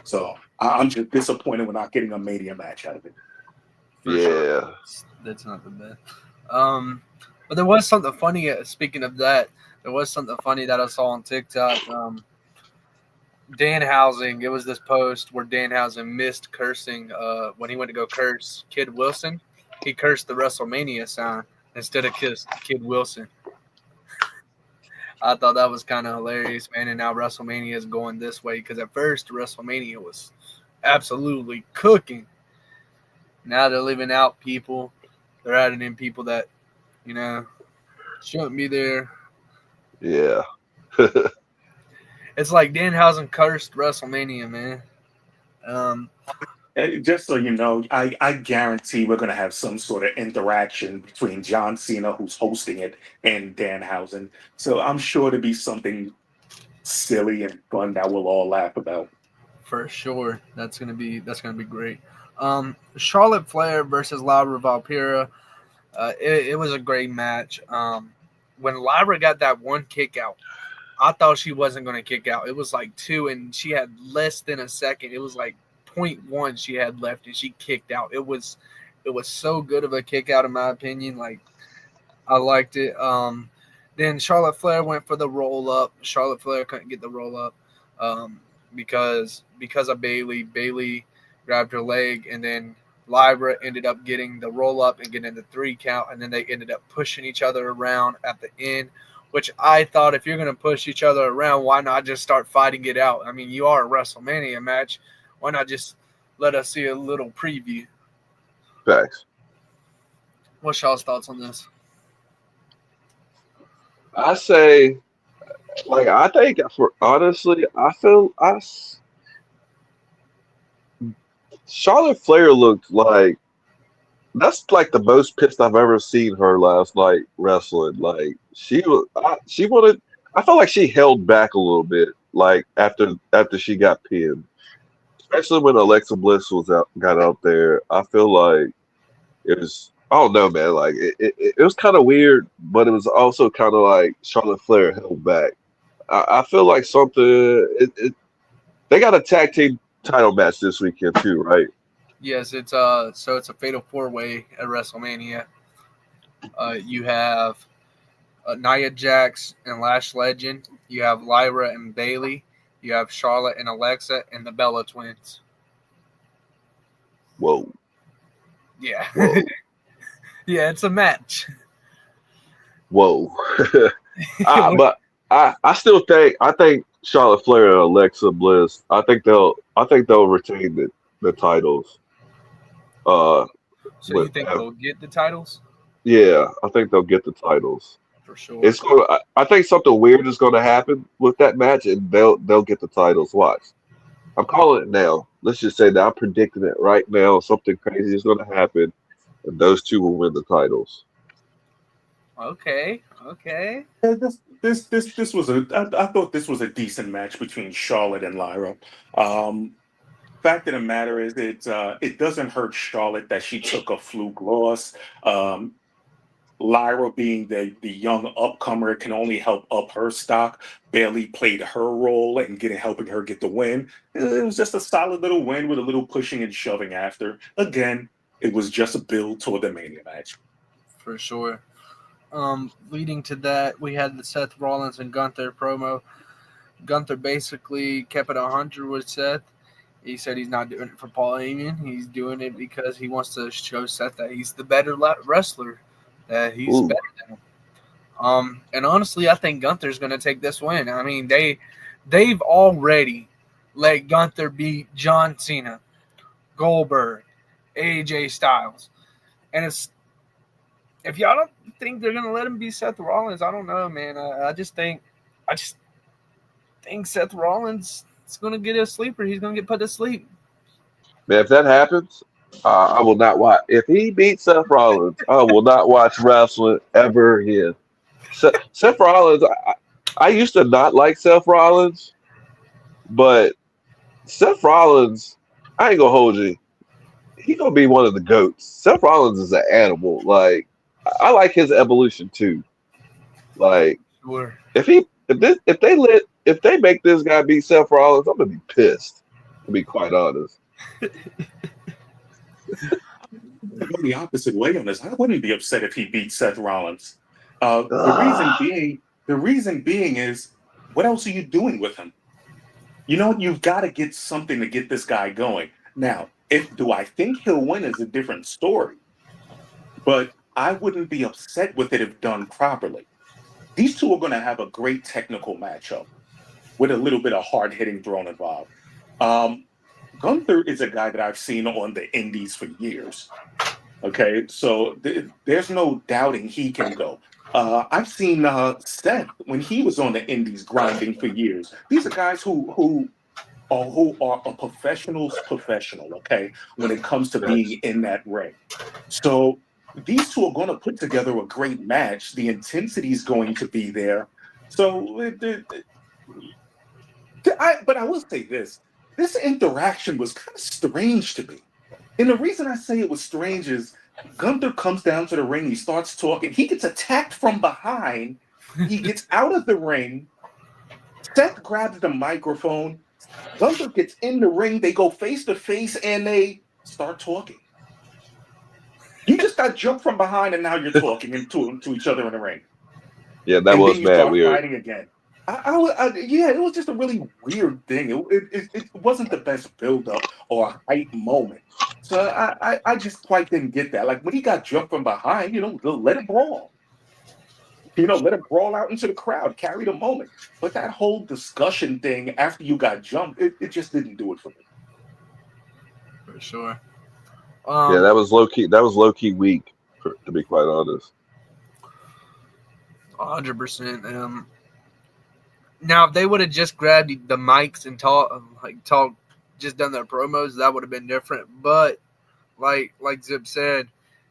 So I'm just disappointed we're not getting a Mania match out of it. Yeah. That's not the best. But there was something funny. Speaking of that, there was something funny that I saw on TikTok. Danhausen, it was this post where Danhausen missed cursing when he went to go curse Kid Wilson. He cursed the WrestleMania sign instead of Kid Wilson. I thought that was kind of hilarious, man. And now WrestleMania is going this way because at first WrestleMania was absolutely cooking. Now they're leaving out people. They're adding in people that, shouldn't be there. Yeah. It's like Danhausen cursed WrestleMania, man. Just so you know, I guarantee we're going to have some sort of interaction between John Cena, who's hosting it, and Danhausen. So I'm sure to be something silly and fun that we'll all laugh about. For sure, that's gonna be great. Charlotte Flair versus Lyra Valkyrie. It was a great match. When Lyra got that one kick out, I thought she wasn't going to kick out. It was like 2, and she had less than a second. It was like 0.1 she had left, and she kicked out. It was so good of a kick out, in my opinion. Like, I liked it. Then Charlotte Flair went for the roll up. Charlotte Flair couldn't get the roll up because of Bayley. Bayley grabbed her leg, and then Lyra ended up getting the roll up and getting the 3 count, and then they ended up pushing each other around at the end. Which I thought, if you're going to push each other around, why not just start fighting it out? I mean, you are a WrestleMania match. Why not just let us see a little preview? Thanks. What's y'all's thoughts on this? I say, I think honestly, Charlotte Flair looked like, that's like the most pissed I've ever seen her last night wrestling. Like she wanted. I felt like she held back a little bit, like after she got pinned, especially when Alexa Bliss got out there. I feel like it was. I don't know, man. Like it was kind of weird, but it was also kind of like Charlotte Flair held back. I feel like something. They got a tag team title match this weekend too, right? Yes, it's a fatal 4-way at WrestleMania. You have Nia Jax and Lash Legend. You have Lyra and Bayley. You have Charlotte and Alexa and the Bella Twins. Whoa. Yeah. Whoa. Yeah, it's a match. Whoa. But I still think Charlotte Flair and Alexa Bliss. I think they'll retain the titles. So you think they'll get the titles? Yeah, I think they'll get the titles. For sure. I think something weird is going to happen with that match, and they'll get the titles. Watch. I'm calling it now. Let's just say that I'm predicting it right now. Something crazy is going to happen, and those two will win the titles. Okay. Yeah, this was I thought this was a decent match between Charlotte and Lyra. Fact of the matter is, it doesn't hurt Charlotte that she took a fluke loss. Lyra, being the young upcomer, can only help up her stock. Bayley played her role in helping her get the win. It was just a solid little win with a little pushing and shoving after. Again, it was just a build toward the Mania match. For sure. Leading to that, we had the Seth Rollins and Gunther promo. Gunther basically kept it 100 with Seth. He said he's not doing it for Paul Heyman. He's doing it because he wants to show Seth that he's the better wrestler, that he's better than him. And honestly, I think Gunther's going to take this win. I mean, they've already let Gunther beat John Cena, Goldberg, AJ Styles. And if y'all don't think they're going to let him beat Seth Rollins, I don't know, man. I just think Seth Rollins is going to get a sleeper. He's going to get put to sleep. Man, if that happens, I will not watch. If he beats Seth Rollins, I will not watch wrestling ever again. Seth Rollins, I used to not like Seth Rollins, but Seth Rollins, I ain't gonna hold you. He gonna be one of the GOATs. Seth Rollins is an animal. Like, I like his evolution too. Like, sure. If they make this guy beat Seth Rollins, I'm gonna be pissed. To be quite honest. Go the opposite way on this. I wouldn't be upset if he beat Seth Rollins. The reason being is, what else are you doing with him? You know, you've got to get something to get this guy going. Now, do I think he'll win is a different story, but I wouldn't be upset with it if done properly. These two are going to have a great technical matchup with a little bit of hard-hitting thrown involved. Gunther is a guy that I've seen on the indies for years. Okay, so there's no doubting he can go. I've seen Seth when he was on the indies grinding for years. These are guys who are a professional's professional, okay, when it comes to being in that ring. So these two are going to put together a great match. The intensity is going to be there. So, but I will say this. This interaction was kind of strange to me. And the reason I say it was strange is Gunther comes down to the ring. He starts talking. He gets attacked from behind. He gets out of the ring. Seth grabs the microphone. Gunther gets in the ring. They go face to face and they start talking. You just got jumped from behind and now you're talking to each other in the ring. Yeah, that was mad weird. Fighting again. It was just a really weird thing. It wasn't the best build-up or hype moment. So I just quite didn't get that. Like, when he got jumped from behind, let it brawl. Let it brawl out into the crowd, carry the moment. But that whole discussion thing after you got jumped, it just didn't do it for me. For sure. Yeah, that was low key. That was low key weak, to be quite honest. 100%. Now, if they would have just grabbed the mics and talk, just done their promos, that would have been different. But like Zip said,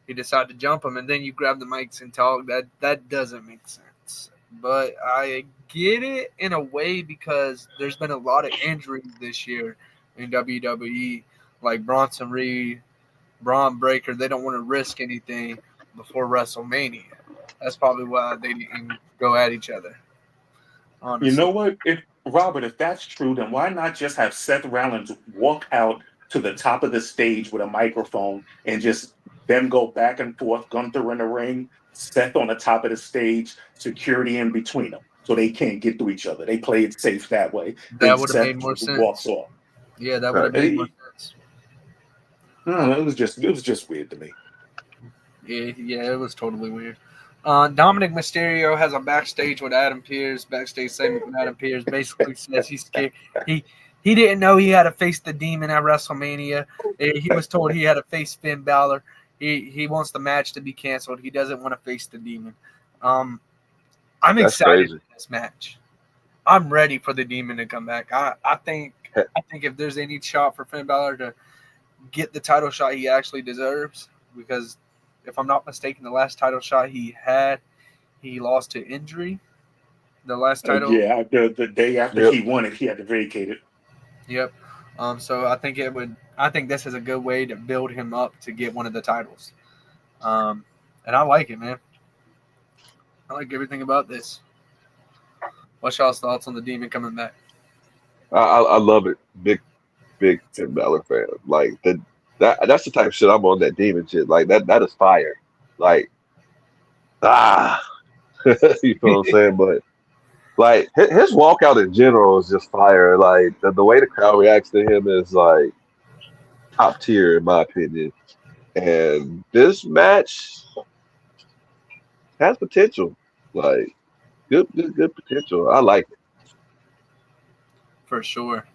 he decided to jump him, and then you grab the mics and talk. That doesn't make sense. But I get it in a way because there's been a lot of injuries this year in WWE, like Bronson Reed, Braun Breaker. They don't want to risk anything before WrestleMania. That's probably why they didn't go at each other. Honestly. You know what? If that's true, then why not just have Seth Rollins walk out to the top of the stage with a microphone and just them go back and forth, Gunther in the ring, Seth on the top of the stage, security in between them, so they can't get to each other. They play it safe that way. That would have made more sense. Walks off. Yeah, that would have made more sense. No, it was just weird to me. Yeah, it was totally weird. Dominic Mysterio has a backstage segment with Adam Pearce. Basically says he's scared. He didn't know he had to face the Demon at WrestleMania. He was told he had to face Finn Balor. He wants the match to be canceled. He doesn't want to face the Demon. I'm excited for this match. I'm ready for the Demon to come back. I think if there's any shot for Finn Balor to get the title shot he actually deserves, because if I'm not mistaken, the last title shot he had, he lost to injury. The last title. The day after he won it, he had to vacate it. Yep. So I think this is a good way to build him up to get one of the titles. And I like it, man. I like everything about this. What's y'all's thoughts on the Demon coming back? I love it. Big Finn Balor fan. Like that's the type of shit I'm on, that Demon shit. Like that is fire. Like you know what I'm saying? But like his walkout in general is just fire. Like the way the crowd reacts to him is like top tier in my opinion. And this match has potential. Like good potential. I like it. For sure.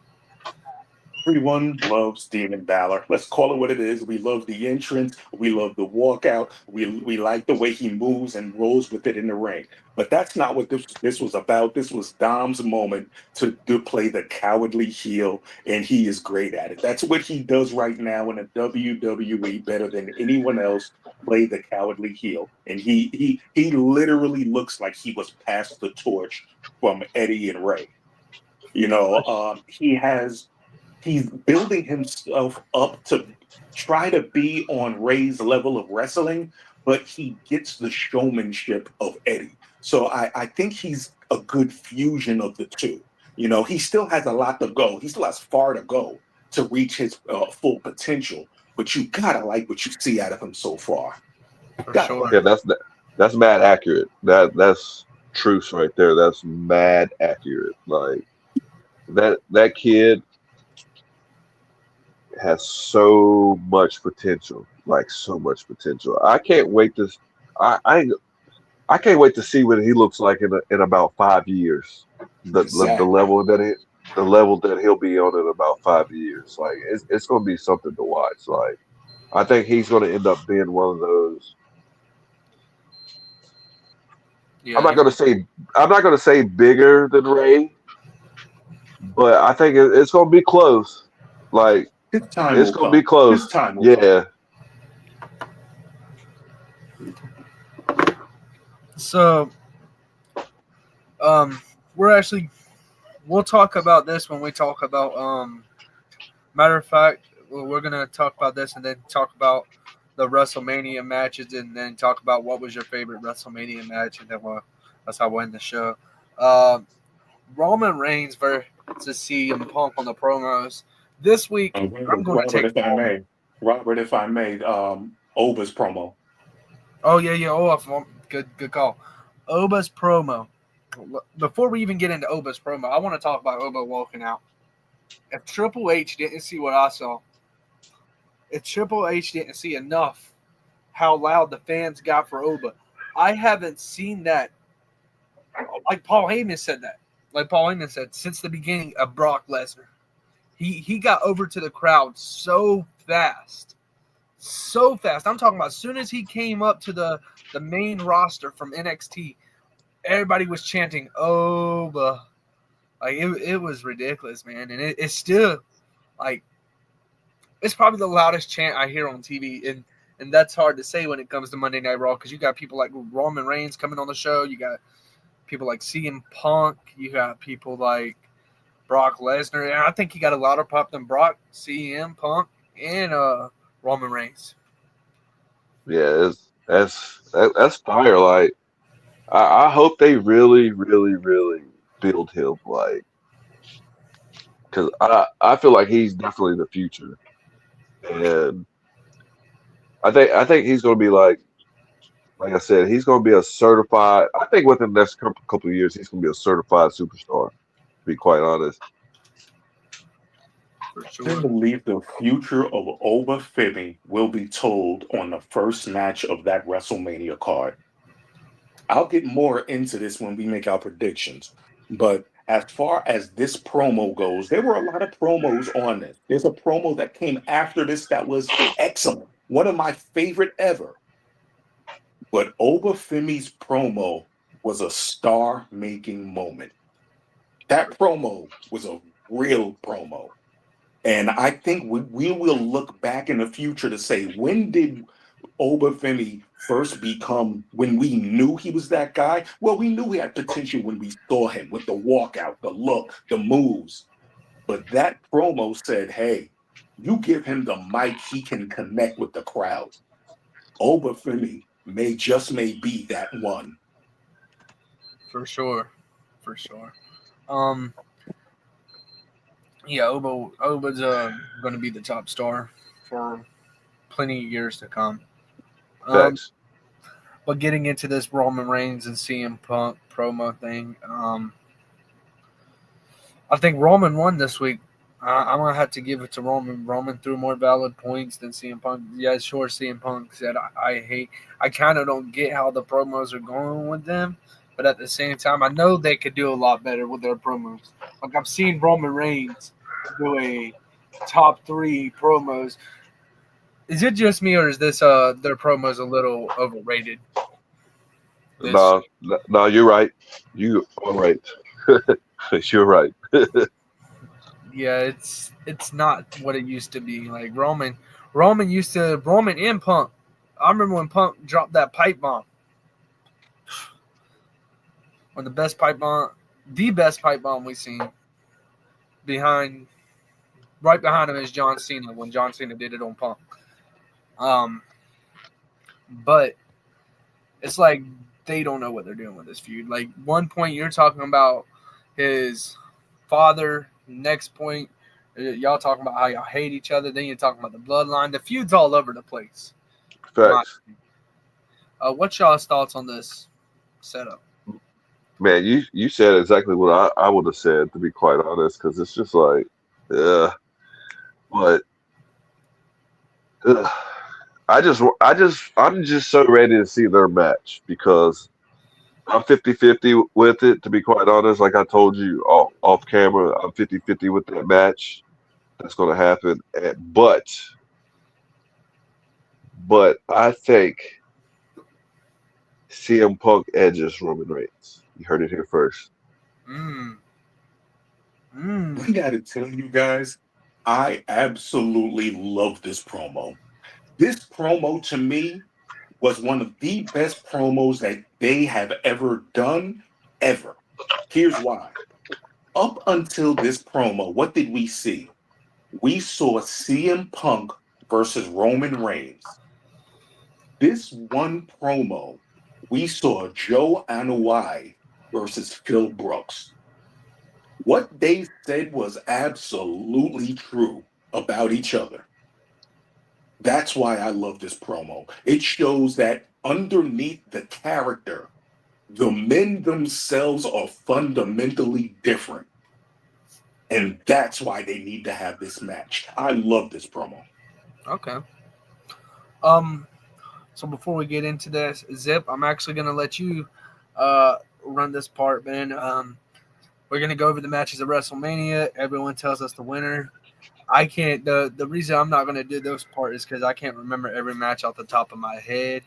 Everyone loves Demon Balor. Let's call it what it is. We love the entrance. We love the walkout. We like the way he moves and rolls with it in the ring. But that's not what this was about. This was Dom's moment to play the cowardly heel, and he is great at it. That's what he does right now in the WWE better than anyone else. Play the cowardly heel, and he literally looks like he was passed the torch from Eddie and Ray. You know, he's building himself up to try to be on Ray's level of wrestling, but he gets the showmanship of Eddie. So I think he's a good fusion of the two. You know, he still has a lot to go. He still has far to go to reach his full potential. But you gotta like what you see out of him so far. Sure. Yeah, that's mad accurate. That's truth right there. That's mad accurate. Like that kid has so much potential, like so much potential. I can't wait to I can't wait to see what he looks like in about 5 years. The level that he'll be on in about 5 years. Like it's going to be something to watch. Like I think he's going to end up being one of those. Yeah, I'm not going to say bigger than Ray, but I think it's going to be close. Like his time it's going to be close. His time will yeah. So, we'll talk about this when we talk about, matter of fact, we're going to talk about this and then talk about the WrestleMania matches and then talk about what was your favorite WrestleMania match, and then that's how we'll end the show. Roman Reigns versus CM Punk on the promos. This week, I'm going to take Robert, if I may, Oba's promo. Oh, yeah. Oh, good call. Oba's promo. Before we even get into Oba's promo, I want to talk about Oba walking out. If Triple H didn't see what I saw, if Triple H didn't see enough how loud the fans got for Oba, I haven't seen that. Like Paul Heyman said that. Like Paul Heyman said, since the beginning of Brock Lesnar. He got over to the crowd so fast. So fast. I'm talking about as soon as he came up to the main roster from NXT, everybody was chanting Oba. Like it was ridiculous, man. And it's still like it's probably the loudest chant I hear on TV. And that's hard to say when it comes to Monday Night Raw, because you got people like Roman Reigns coming on the show, you got people like CM Punk, you got people like Brock Lesnar, and I think he got a louder pop than Brock, CM Punk, and Roman Reigns. Yeah, that's fire. Like I hope they really, really, really build him, like, because I feel like he's definitely the future, and I think he's going to be like I said, he's going to be a certified. I think within the next couple of years, he's going to be a certified superstar. To be quite honest. For sure. I believe the future of Obafemi will be told on the first match of that WrestleMania card. I'll get more into this when we make our predictions. But as far as this promo goes, there were a lot of promos on this. There's a promo that came after this that was excellent. One of my favorite ever. But Obafemi's promo was a star-making moment. That promo was a real promo. And I think we will look back in the future to say, when did Obafemi first become, when we knew he was that guy? Well, we knew he had potential when we saw him with the walkout, the look, the moves. But that promo said, hey, you give him the mic, he can connect with the crowd. Obafemi may be that one. For sure. Yeah, Oba's going to be the top star for plenty of years to come. Thanks. But getting into this Roman Reigns and CM Punk promo thing, I think Roman won this week. I'm going to have to give it to Roman. Roman threw more valid points than CM Punk. Yeah, sure, CM Punk said, I kind of don't get how the promos are going with them. But at the same time, I know they could do a lot better with their promos. Like, I've seen Roman Reigns do a top 3 promos. Is it just me, or is this their promos a little overrated? No, you're right. You are right. You're right. Yeah, it's not what it used to be. Like Roman and Punk. I remember when Punk dropped that pipe bomb. One of the best pipe bomb we've seen. Right behind him is John Cena when John Cena did it on Punk. But it's like they don't know what they're doing with this feud. Like, one point you're talking about his father, next point y'all talking about how y'all hate each other, then you're talking about the bloodline. The feud's all over the place. Facts. What's y'all's thoughts on this setup? Man, you said exactly what I would have said, to be quite honest, because it's just like, but I'm just so ready to see their match, because I'm 50-50 with it, to be quite honest. Like I told you off camera, I'm 50-50 with that match. That's going to happen. But I think CM Punk edges Roman Reigns. You heard it here first. I got to tell you guys, I absolutely love this promo. This promo, to me, was one of the best promos that they have ever done, ever. Here's why. Up until this promo, what did we see? We saw CM Punk versus Roman Reigns. This one promo, we saw Joe Anoa'i versus Phil Brooks. What they said was absolutely true about each other. That's why I love this promo. It shows that underneath the character, the men themselves are fundamentally different. And that's why they need to have this match. I love this promo. Okay. So before we get into this, Zip, I'm actually going to let you run this part, man. We're going to go over the matches at WrestleMania. Everyone tells us the winner. I can't. The reason I'm not going to do those part is because I can't remember every match off the top of my head.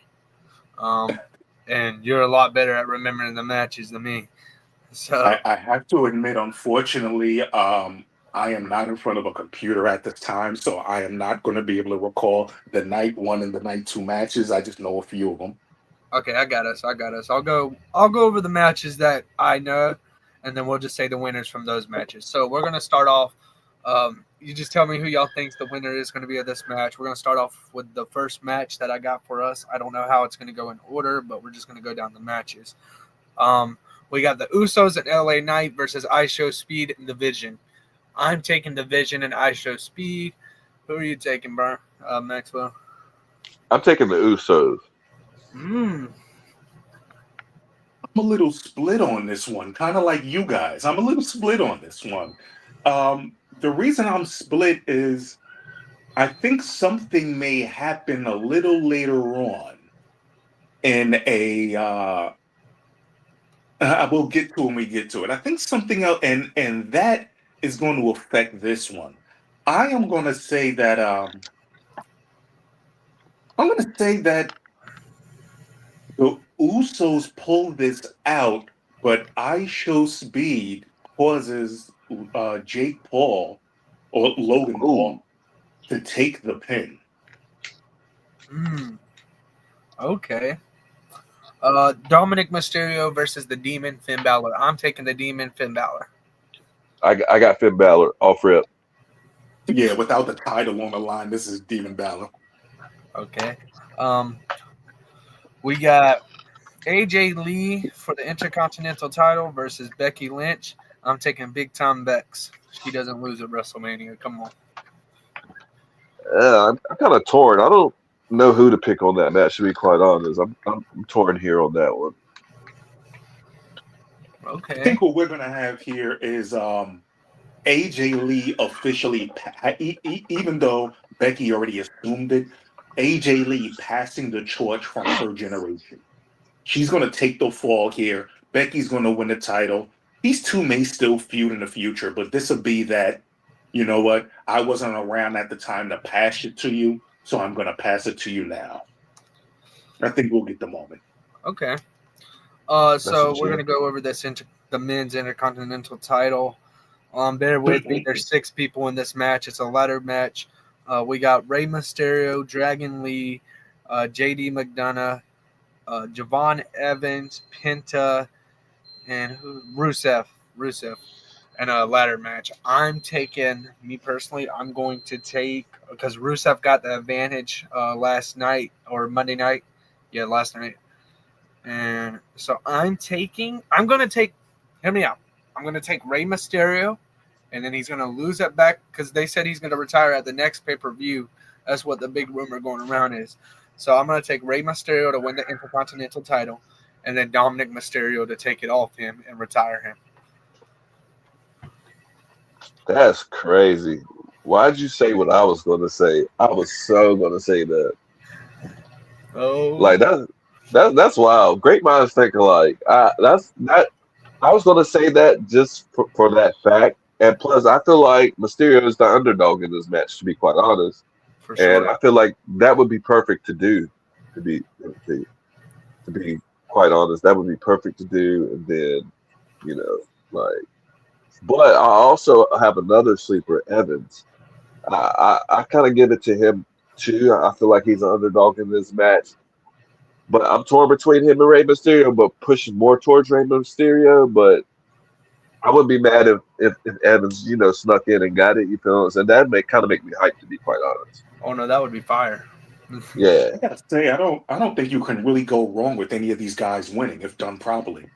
And you're a lot better at remembering the matches than me. So I have to admit, unfortunately, I am not in front of a computer at this time, so I am not going to be able to recall the night 1 and the night 2 matches. I just know a few of them. Okay, I got us. I'll go over the matches that I know, and then we'll just say the winners from those matches. So we're going to start off. You just tell me who y'all thinks the winner is going to be of this match. We're going to start off with the first match that I got for us. I don't know how it's going to go in order, but we're just going to go down the matches. We got the Usos and LA Knight versus IShowSpeed and The Vision. I'm taking The Vision and IShowSpeed. Who are you taking, bro? Maxwell? I'm taking the Usos. I'm a little split on this one, kind of like you guys. I'm a little split on this one. The reason I'm split is I think something may happen a little later on in a I will get to when we get to it. I think something else, and that is going to affect this one. I am going to say that I'm going to say that the Usos pull this out, but IShowSpeed causes Jake Paul or Logan Paul to take the pin. Okay. Dominic Mysterio versus the Demon Finn Balor. I'm taking the Demon Finn Balor. I got Finn Balor off rip. Yeah, without the title on the line, this is Demon Balor. Okay. We got AJ Lee for the Intercontinental title versus Becky Lynch. I'm taking Big Time Bex. She doesn't lose at WrestleMania. Come on. I'm kind of torn. I don't know who to pick on that match, to be quite honest. I'm torn here on that one. Okay. I think what we're going to have here is AJ Lee officially, even though Becky already assumed it, AJ Lee passing the torch from her generation. She's going to take the fall here. Becky's going to win the title. These two may still feud in the future, but this will be that, you know what, I wasn't around at the time to pass it to you, so I'm going to pass it to you now. I think we'll get the moment. Okay. So we're going to go over this the men's Intercontinental title. Bear with me. There's 6 people in this match. It's a ladder match. We got Rey Mysterio, Dragon Lee, JD McDonough, Javon Evans, Penta, and Rusev, and a ladder match. I'm going to take, because Rusev got the advantage last night or Monday night. Yeah, last night. And so hear me out. I'm going to take Rey Mysterio, and then he's going to lose it back because they said he's going to retire at the next pay-per-view. That's what the big rumor going around is. So I'm going to take Rey Mysterio to win the Intercontinental title, and then Dominic Mysterio to take it off him and retire him. That's crazy. Why'd you say what I was going to say? I was so going to say that. Oh, like that's wild. Great minds think alike. I was going to say that just for that fact, and plus I feel like Mysterio is the underdog in this match, to be quite honest. For sure. And I feel like that would be perfect to do. To be quite honest, that would be perfect to do. And then, but I also have another sleeper, Evans. I kind of give it to him too. I feel like he's an underdog in this match. But I'm torn between him and Rey Mysterio, but pushing more towards Rey Mysterio. But I wouldn't be mad if Evans, snuck in and got it. You feel? And that kind of make me hyped, to be quite honest. Oh no, that would be fire. Yeah. I gotta say, I don't think you can really go wrong with any of these guys winning if done properly.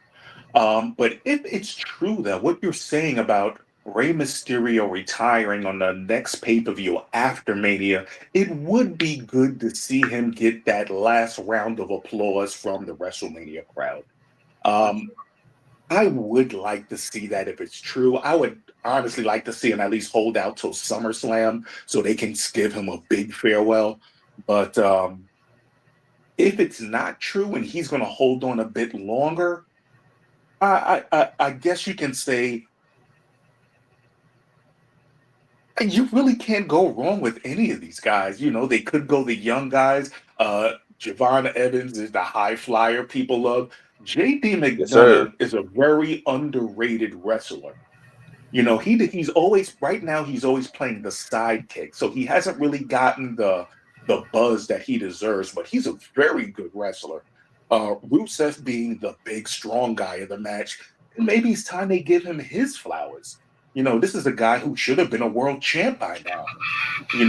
But if it's true that what you're saying about Rey Mysterio retiring on the next pay-per-view after Mania, it would be good to see him get that last round of applause from the WrestleMania crowd. I would like to see that if it's true. I would honestly like to see him at least hold out till SummerSlam so they can give him a big farewell. But if it's not true and he's going to hold on a bit longer, I guess you can say you really can't go wrong with any of these guys. They could go the young guys. Javon Evans is the high flyer people love. JD McDonough is a very underrated wrestler. He's always playing the sidekick, so he hasn't really gotten the buzz that he deserves, but he's a very good wrestler. Rusev being the big, strong guy in the match, and maybe it's time they give him his flowers. This is a guy who should have been a world champ by now,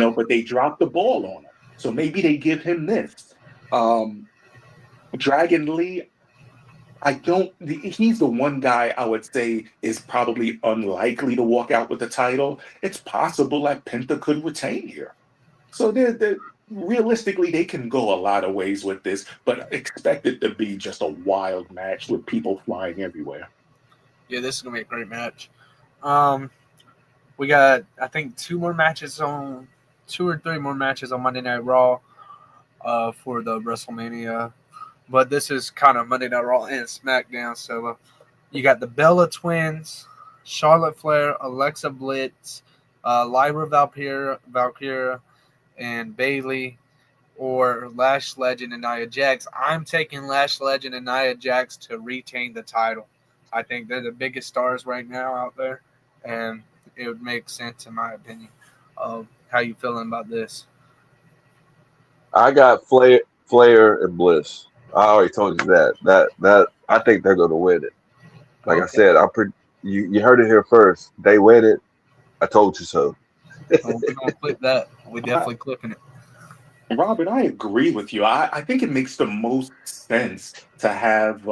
but they dropped the ball on him. So maybe they give him this. Dragon Lee, he's the one guy I would say is probably unlikely to walk out with the title. It's possible that Penta could retain here. So realistically, they can go a lot of ways with this, but expect it to be just a wild match with people flying everywhere. Yeah, this is going to be a great match. We got, I think, 2 or 3 more matches on Monday Night Raw for the WrestleMania. But this is kind of Monday Night Raw and SmackDown, so You got the Bella Twins, Charlotte Flair, Alexa Bliss, Lyra Valkyrie, and Bayley, or Lash Legend and Nia Jax. I'm taking Lash Legend and Nia Jax to retain the title. I think they're the biggest stars right now out there, and it would make sense in my opinion. How you feeling about this? I got Flair and Bliss. I already told you that I think they're going to win it. Like I said, you heard it here first. They win it. I told you so. We're gonna clip that. We're definitely clipping it. Robert, I agree with you. I think it makes the most sense to have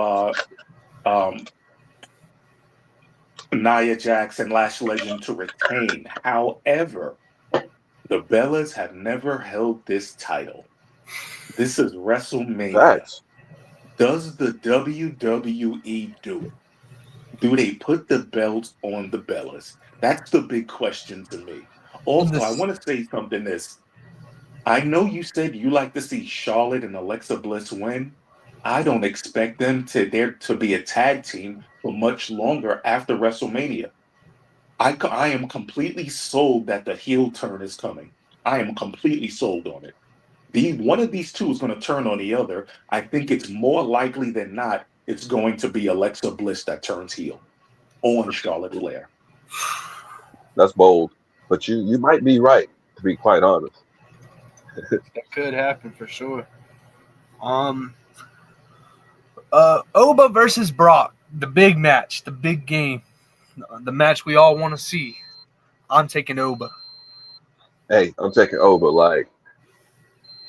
Nia Jax and Lash Legend to retain. However, the Bellas have never held this title. This is WrestleMania. Facts. Does the WWE do it? Do they put the belts on the Bellas? That's the big question to me. Also, I want to say something I know you said you like to see Charlotte and Alexa Bliss win. I don't expect them to be a tag team for much longer after WrestleMania. I am completely sold that the heel turn is coming. I am completely sold on it. One of these two is going to turn on the other. I think it's more likely than not it's going to be Alexa Bliss that turns heel on Charlotte Flair. That's bold, but you might be right, to be quite honest. That could happen for sure. Oba versus Brock, the big match, the big game, the match we all want to see. I'm taking Oba. Hey, I'm taking Oba. Like,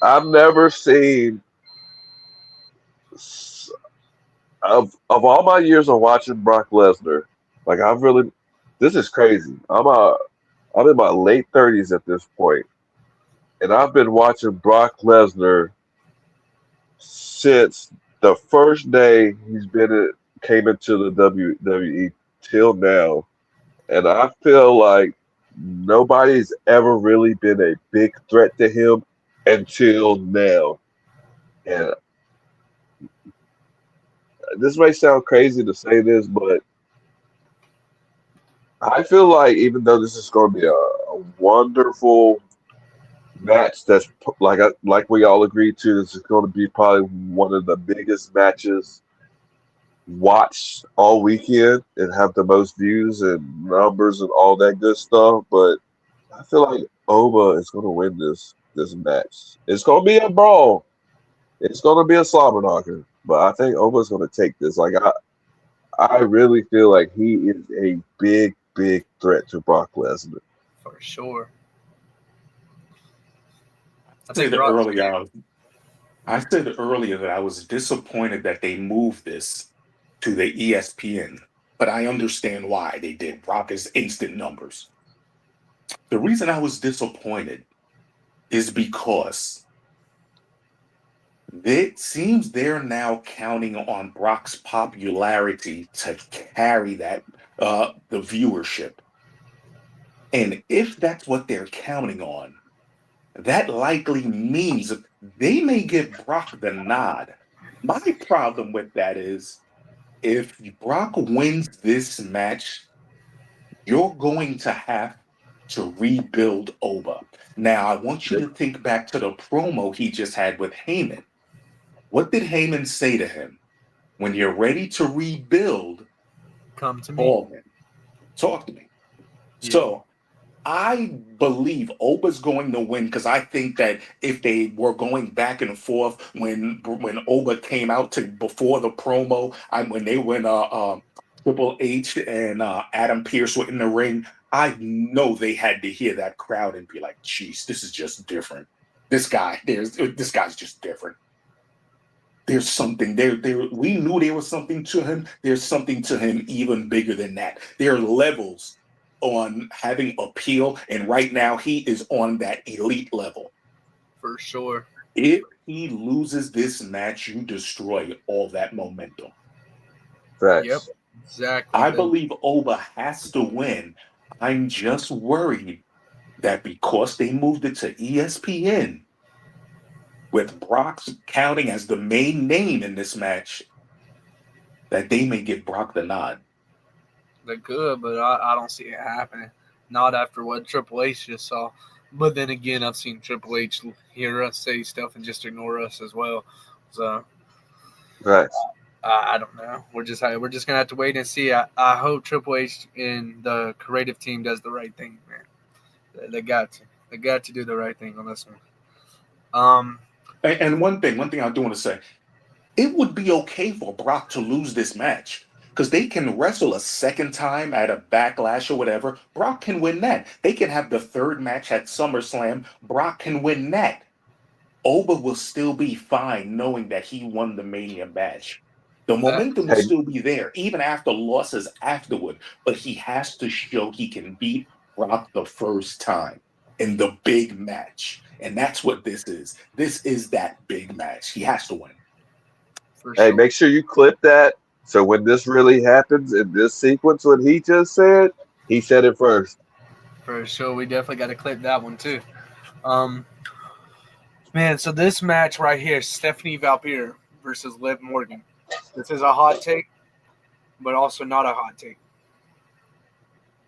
I've never seen of all my years of watching Brock Lesnar. Like, this is crazy. I'm in my late 30s at this point, and I've been watching Brock Lesnar since the first day came into the WWE till now, and I feel like nobody's ever really been a big threat to him until now. And this may sound crazy to say this, but I feel like even though this is going to be a wonderful match, that's like we all agreed to, this is going to be probably one of the biggest matches watched all weekend and have the most views and numbers and all that good stuff. But I feel like Oba is going to win this match. It's going to be a brawl. It's going to be a slobber knocker. But I think Oba is going to take this. Like, I really feel like he is a big, big threat to Brock Lesnar. For sure. I said earlier that I was disappointed that they moved this to the ESPN, but I understand why they did. Brock is instant numbers. The reason I was disappointed is because it seems they're now counting on Brock's popularity to carry that the viewership. And if that's what they're counting on, that likely means they may give Brock the nod. My problem with that is if Brock wins this match, you're going to have to rebuild Oba. Now, I want you to think back to the promo he just had with Heyman. What did Heyman say to him? When you're ready to rebuild, come to me. Call him. Talk to me. Yeah. So I believe Oba's going to win because I think that if they were going back and forth when Oba came out before the promo, when they went Triple H and Adam Pearce were in the ring, I know they had to hear that crowd and be like, "Geez, this is just different. This guy's just different. There's something there. We knew there was something to him. There's something to him even bigger than that. There are levels on having appeal, and right now he is on that elite level. For sure. If he loses this match, you destroy all that momentum. Facts. Yep, exactly. I believe Oba has to win. I'm just worried that because they moved it to ESPN, with Brock counting as the main name in this match, that they may give Brock the nod. They could, but I don't see it happening. Not after what Triple H just saw. But then again, I've seen Triple H hear us say stuff and just ignore us as well. So, right. I don't know. We're just gonna have to wait and see. I hope Triple H and the creative team does the right thing, man. They got to do the right thing on this one. And one thing I do want to say, it would be okay for Brock to lose this match because they can wrestle a second time at a Backlash or whatever. Brock can win that. They can have the third match at SummerSlam. Brock can win that. Oba will still be fine knowing that he won the Mania match. The momentum will still be there, even after losses afterward. But he has to show he can beat Brock the first time in the big match. And that's what this is. This is that big match. He has to win. Hey, make sure you clip that. So when this really happens in this sequence, what he just said, he said it first. For sure. We definitely got to clip that one, too. Man, so this match right here, Stephanie Valkyrie versus Liv Morgan. This is a hot take, but also not a hot take.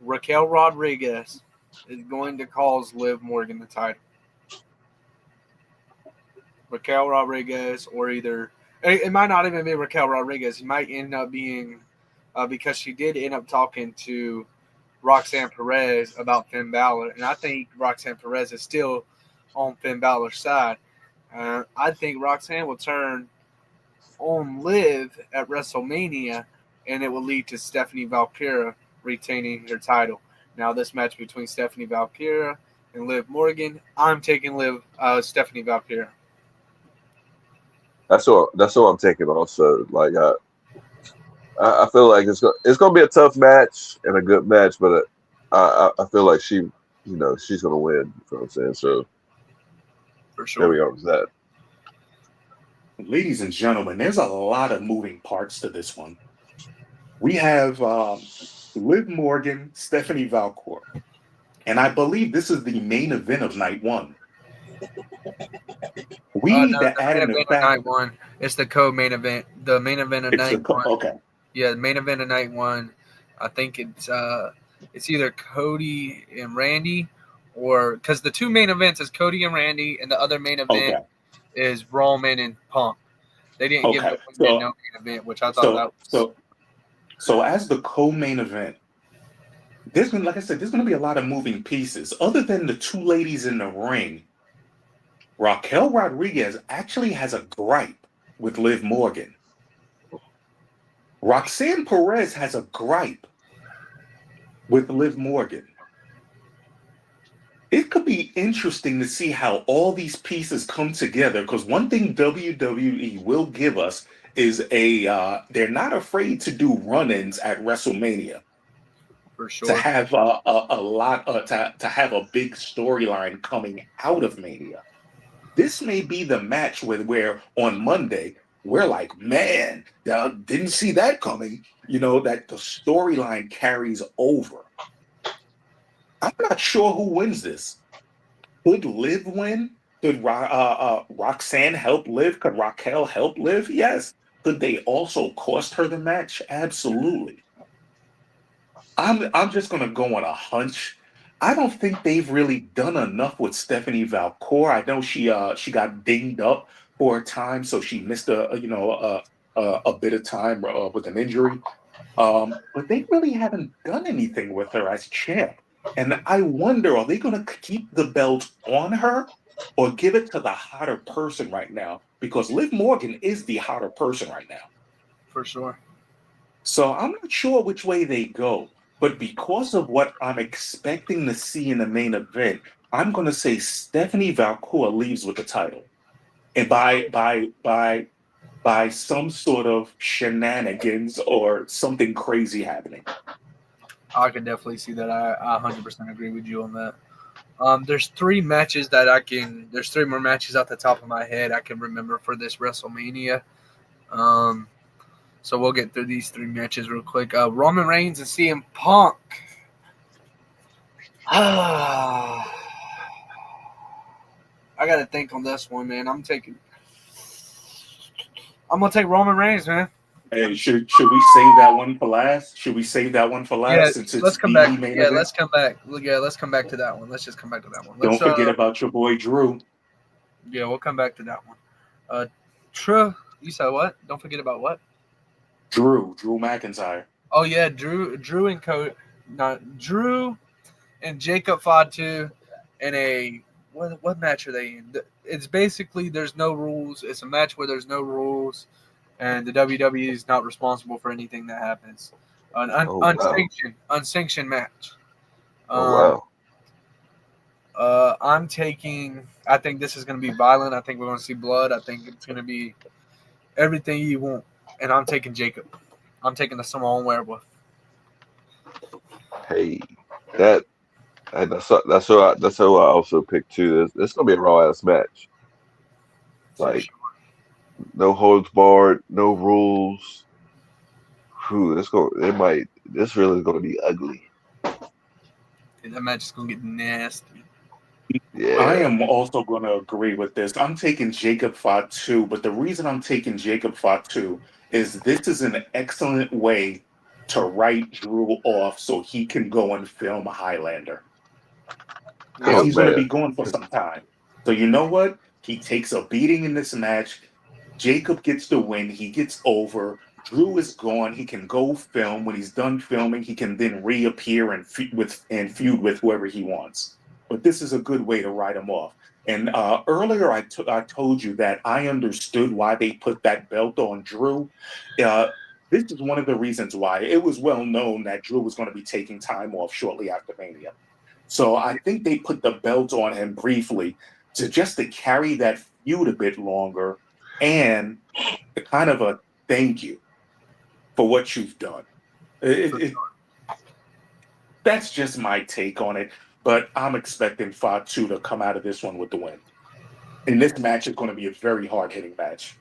Raquel Rodriguez is going to cause Liv Morgan the title. Raquel Rodriguez, or either it might not even be Raquel Rodriguez. It might end up being because she did end up talking to Roxanne Perez about Finn Balor, and I think Roxanne Perez is still on Finn Balor's side. I think Roxanne will turn on Liv at WrestleMania, and it will lead to Stephanie Valkyrie retaining her title. Now, this match between Stephanie Valkyrie and Liv Morgan, I'm taking Stephanie Valkyrie. That's what I'm taking also. Like I feel like it's gonna be a tough match and a good match, but I feel like she's gonna win. You know what I'm saying? So for sure, there we go with that. Ladies and gentlemen, there's a lot of moving parts to this one. We have Liv Morgan, Stephanie Valkyrie, and I believe this is the main event of night one. We need to add in the fact night one. It's the co-main event. The main event of night one. Okay. Yeah, the main event of night one. I think it's either Cody and Randy, or because the two main events is Cody and Randy, and the other main event is Roman and Punk. They didn't give the no main event, which I thought that was. So as the co-main event, there's gonna be a lot of moving pieces. Other than the two ladies in the ring, Raquel Rodriguez actually has a gripe with Liv Morgan. Roxanne Perez has a gripe with Liv Morgan. It could be interesting to see how all these pieces come together, because one thing WWE will give us is they're not afraid to do run-ins at WrestleMania. For sure. To have to have a big storyline coming out of Mania. This may be the match where on Monday we're like, man, didn't see that coming. You know, that the storyline carries over. I'm not sure who wins this. Could Liv win? Could Roxanne help Liv? Could Raquel help Liv? Yes. Could they also cost her the match? Absolutely. I'm just gonna go on a hunch. I don't think they've really done enough with Stephanie Valkyrie. I know she got dinged up for a time, so she missed a bit of time with an injury. But they really haven't done anything with her as champ. And I wonder, are they going to keep the belt on her or give it to the hotter person right now? Because Liv Morgan is the hotter person right now. For sure. So I'm not sure which way they go. But because of what I'm expecting to see in the main event, I'm going to say Stephanie Valkyrie leaves with the title. And by some sort of shenanigans or something crazy happening. I can definitely see that. I 100% agree with you on that. There's three more matches off the top of my head I can remember for this WrestleMania. So we'll get through these three matches real quick. Roman Reigns and CM Punk. I got to think on this one, man. I'm going to take Roman Reigns, man. Hey, should we save that one for last? Should we save that one for last? Yeah, Since it's let's come the back. main Yeah, event? let's come back. Yeah, let's come back to that one. Let's just come back to that one. Don't forget about your boy Drew. Yeah, we'll come back to that one. You said what? Don't forget about what? Drew McIntyre. Oh yeah, Drew and Cody, Drew and Jacob Fatu in a what match are they in? It's basically there's no rules. It's a match where there's no rules, and the WWE is not responsible for anything that happens. An unsanctioned match. I'm taking. I think this is going to be violent. I think we're going to see blood. I think it's going to be everything you want. And I'm taking Jacob. I'm taking the Samoan Werewolf. Hey, that's who I also picked too. It's going to be a raw ass match. Like no holds barred, no rules. This really is going to be ugly. That match is going to get nasty. Yeah. I am also going to agree with this. I'm taking Jacob Fatu, but the reason I'm taking Jacob Fatu is this is an excellent way to write Drew off so he can go and film Highlander. He's going to be going for some time. So you know what? He takes a beating in this match. Jacob gets the win. He gets over. Drew is gone. He can go film. When he's done filming, he can then reappear and feud with whoever he wants. But this is a good way to write him off. And earlier I told you that I understood why they put that belt on Drew. This is one of the reasons why. It was well known that Drew was going to be taking time off shortly after Mania. So I think they put the belt on him briefly to carry that feud a bit longer and kind of a thank you for what you've done. That's just my take on it. But I'm expecting Fatu to come out of this one with the win. And this match is going to be a very hard-hitting match.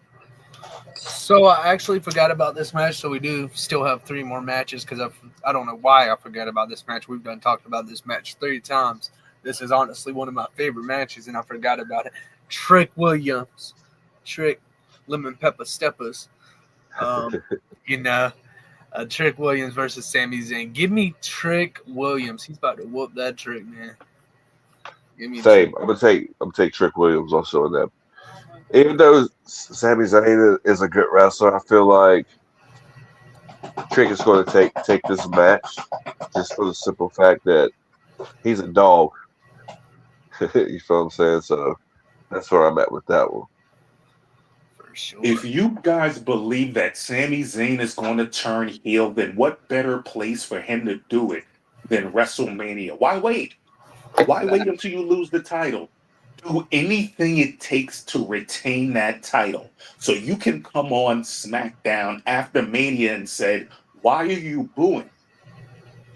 So I actually forgot about this match. So we do still have 3 more matches because I don't know why I forgot about this match. We've done talked about this match 3 times. This is honestly one of my favorite matches, and I forgot about it. Trick Williams, Lemon Pepper Steppers. Trick Williams versus Sami Zayn. Give me Trick Williams. He's about to whoop that Trick, man. Give me Same. I'm gonna take Trick Williams also in that. Even though Sami Zayn is a good wrestler, I feel like Trick is going to take this match just for the simple fact that he's a dog. You feel what I'm saying? So that's where I'm at with that one. Sure. If you guys believe that Sami Zayn is going to turn heel, then what better place for him to do it than WrestleMania? Why wait? Why wait until you lose the title? Do anything it takes to retain that title so you can come on SmackDown after Mania and said, why are you booing?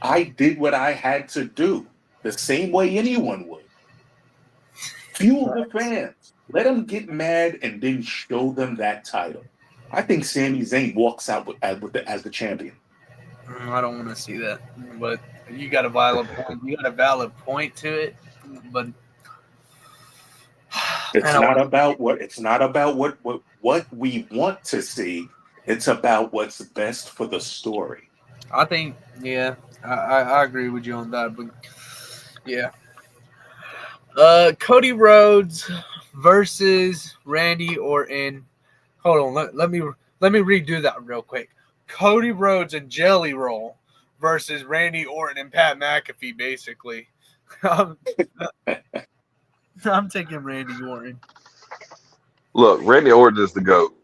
I did what I had to do the same way anyone would. Fuel the fans. Let them get mad and then show them that title. I think Sami Zayn walks out as the champion. I don't want to see that, but you got a valid point. You got a valid point to it, but it's not about what we want to see. It's about what's best for the story. I think, yeah, I agree with you on that, but yeah. Cody Rhodes versus Randy Orton. Hold on, let me redo that real quick. Cody Rhodes and Jelly Roll versus Randy Orton and Pat McAfee, basically. I'm taking Randy Orton. Look, Randy Orton is the GOAT.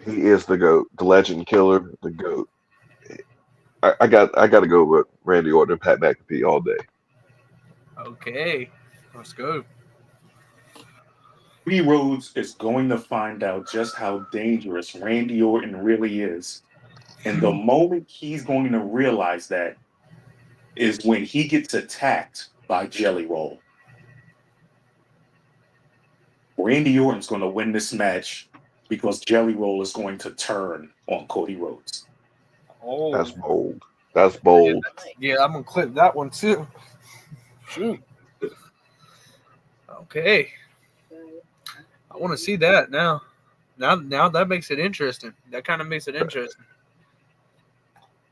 He is the GOAT, the legend killer, the GOAT. I got to go with Randy Orton and Pat McAfee all day. Okay, let's go. Cody Rhodes is going to find out just how dangerous Randy Orton really is. And the moment he's going to realize that is when he gets attacked by Jelly Roll. Randy Orton's going to win this match because Jelly Roll is going to turn on Cody Rhodes. Oh, that's bold. That's bold. Yeah, I'm going to clip that one too. Shoot. Okay. I want to see that now. Now that makes it interesting. That kind of makes it interesting.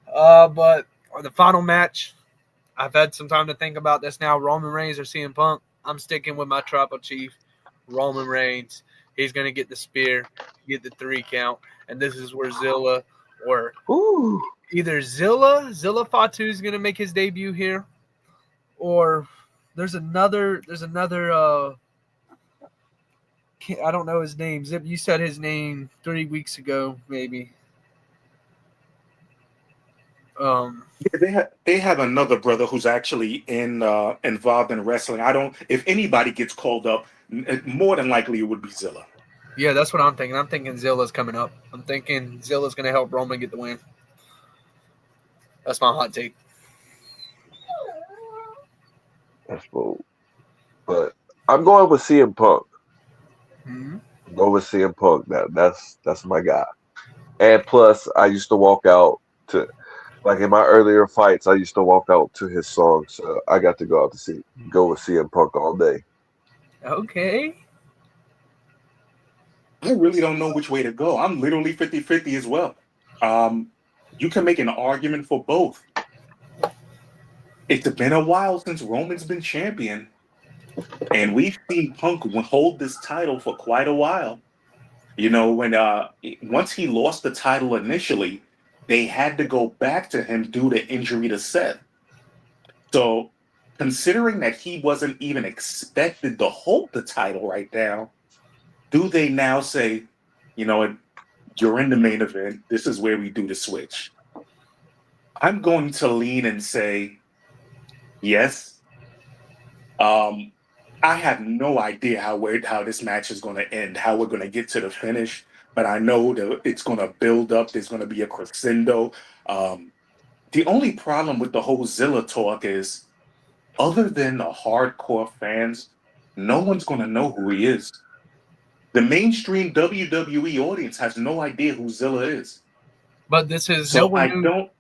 But the final match, I've had some time to think about this now. Roman Reigns or CM Punk. I'm sticking with my tribal chief, Roman Reigns. He's going to get the spear, get the 3 count, and this is where Zilla or either Zilla Fatu is going to make his debut here, or there's another I don't know his name. Zip, you said his name 3 weeks ago, maybe. They have another brother who's actually involved in wrestling. If anybody gets called up, more than likely it would be Zilla. Yeah, that's what I'm thinking. I'm thinking Zilla's coming up. I'm thinking Zilla's going to help Roman get the win. That's my hot take. That's bold. But I'm going with CM Punk. Mm-hmm. Go with CM Punk. That's my guy. And plus, I used to walk out to, like in my earlier fights, I used to walk out to his song. So I got to go with CM Punk all day. Okay. I really don't know which way to go. I'm literally 50-50 as well. You can make an argument for both. It's been a while since Roman's been champion, and we've seen Punk hold this title for quite a while. You know, when once he lost the title initially, they had to go back to him due to injury to Seth. So, considering that he wasn't even expected to hold the title right now, do they now say, you know what, you're in the main event, this is where we do the switch? I'm going to lean and say yes. I have no idea how this match is going to end, how we're going to get to the finish, but I know that it's going to build up. There's going to be a crescendo. The only problem with the whole Zilla talk is, other than the hardcore fans, no one's going to know who he is. The mainstream WWE audience has no idea who Zilla is. But this is and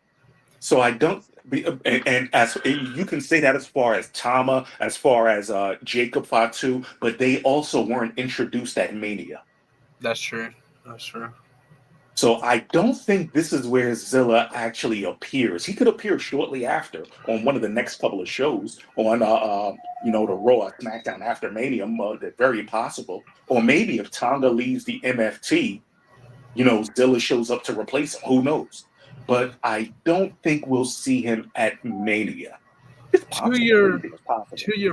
as you can say that as far as Tama, as far as Jacob Fatu, but they also weren't introduced at Mania. That's true. So I don't think this is where Zilla actually appears. He could appear shortly after on one of the next couple of shows on, the Raw or SmackDown after Mania. That's very possible. Or maybe if Tonga leaves the MFT, Zilla shows up to replace him. Who knows? But I don't think we'll see him at Mania. To your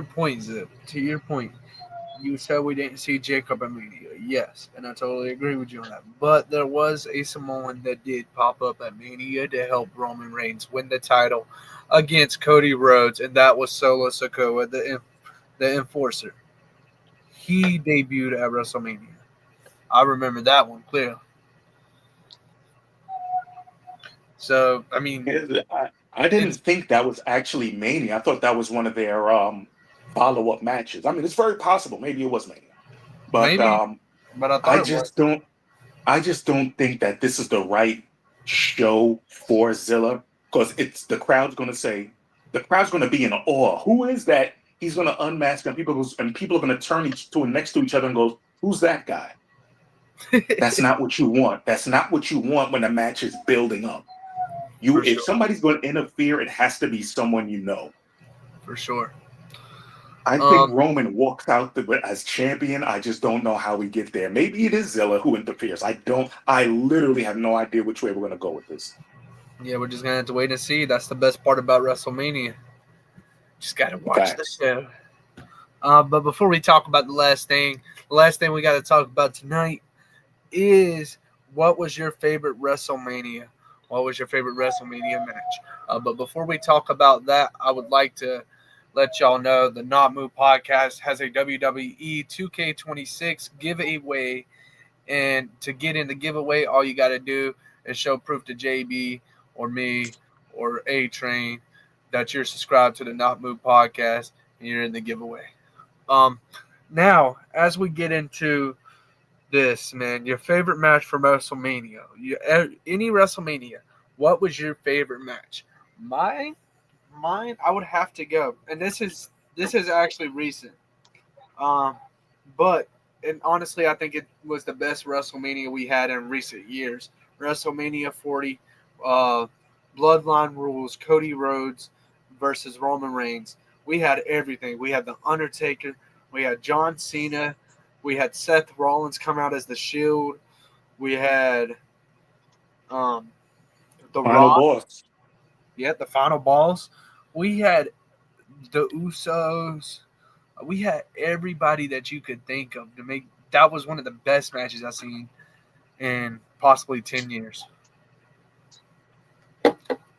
point, Zip. To your point. You said we didn't see Jacob at Mania. Yes, and I totally agree with you on that. But there was a Samoan that did pop up at Mania to help Roman Reigns win the title against Cody Rhodes, and that was Solo Sikoa, the Enforcer. He debuted at WrestleMania. I remember that one clearly. So, I mean... I didn't think that was actually Mania. I thought that was one of their... follow-up matches. I mean, it's very possible. Maybe it was Mania, but I just don't think that this is the right show for Zilla, because the crowd's going to be in awe. Who is that? He's going to unmask, and people are going to turn next to each other and go, "Who's that guy?" That's not what you want. That's not what you want when a match is building up. If somebody's going to interfere, it has to be someone you know. For sure. I think Roman walks out as champion. I just don't know how we get there. Maybe it is Zilla who interferes. I literally have no idea which way we're going to go with this. Yeah, we're just going to have to wait and see. That's the best part about WrestleMania. Just got to watch the show. But before we talk about the last thing we got to talk about tonight is, what was your favorite WrestleMania? What was your favorite WrestleMania match? But before we talk about that, I would like to let y'all know the Not Move podcast has a WWE 2K26 giveaway. And to get in the giveaway, all you got to do is show proof to JB or me or A-Train that you're subscribed to the Not Move podcast and you're in the giveaway. Now, as we get into this, man, your favorite match for WrestleMania, any WrestleMania, what was your favorite match? Mine, I would have to go, and this is actually recent. But and honestly, I think it was the best WrestleMania we had in recent years. WrestleMania 40, Bloodline Rules, Cody Rhodes versus Roman Reigns. We had everything. We had The Undertaker. We had John Cena. We had Seth Rollins come out as the Shield. We had the Final Rock. boss. Yeah, the Final Boss. We had the Usos. We had everybody that you could think of to make. That was one of the best matches I've seen in possibly 10 years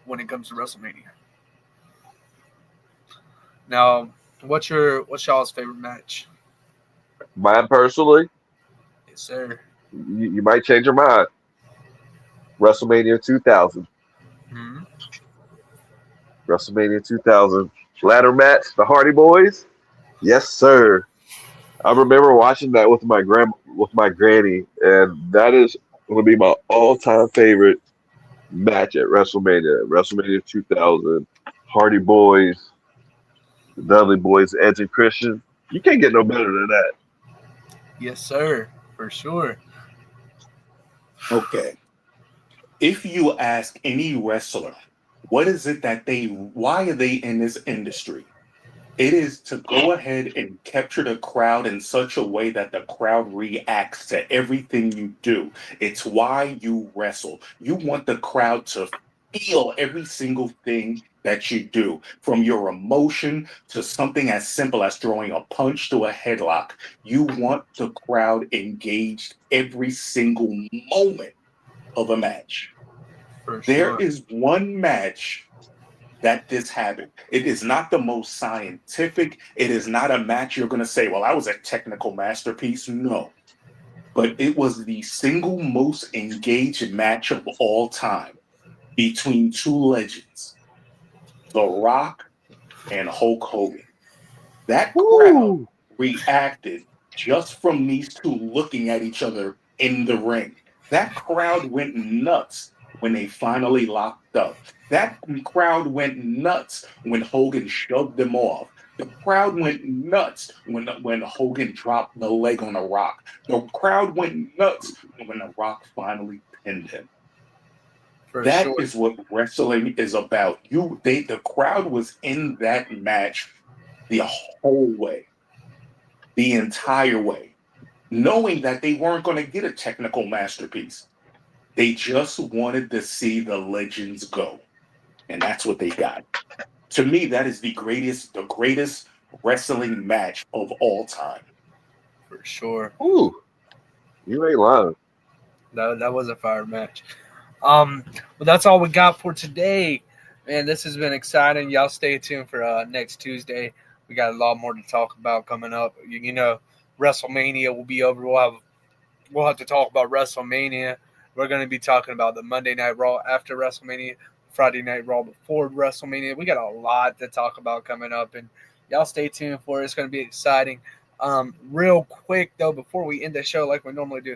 when it comes to WrestleMania. Now, what's y'all's favorite match? Mine personally, Yes, sir. you might change your mind. WrestleMania 2000. Mm-hmm. WrestleMania 2000 ladder match, the Hardy Boys. Yes, sir. I remember watching that with my granny, and that is going to be my all-time favorite match at WrestleMania. WrestleMania 2000, Hardy Boys, the Dudley Boys, Edge and Christian. You can't get no better than that. Yes, sir. For sure. Okay. If you ask any wrestler, what is it that why are they in this industry? It is to go ahead and capture the crowd in such a way that the crowd reacts to everything you do. It's why you wrestle. You want the crowd to feel every single thing that you do, from your emotion to something as simple as throwing a punch to a headlock. You want the crowd engaged every single moment of a match. For There sure. is one match that this happened. It is not the most scientific. It is not a match you're going to say, well, that was a technical masterpiece. No. But it was the single most engaged match of all time between two legends, The Rock and Hulk Hogan. That crowd reacted just from these two looking at each other in the ring. That crowd went nuts when they finally locked up. That crowd went nuts when Hogan shoved them off. The crowd went nuts when Hogan dropped the leg on The Rock. The crowd went nuts when The Rock finally pinned him. That is what wrestling is about. The crowd was in that match the whole way, the entire way, knowing that they weren't going to get a technical masterpiece. They just wanted to see the legends go. And that's what they got. To me, that is the greatest wrestling match of all time. For sure. Ooh, you ain't lying. That was a fire match. But that's all we got for today. Man, this has been exciting. Y'all stay tuned for next Tuesday. We got a lot more to talk about coming up. You know, WrestleMania will be over. We'll have to talk about WrestleMania. We're going to be talking about the Monday Night Raw after WrestleMania, Friday Night Raw before WrestleMania. We got a lot to talk about coming up, and y'all stay tuned for it. It's going to be exciting. Real quick, though, before we end the show like we normally do,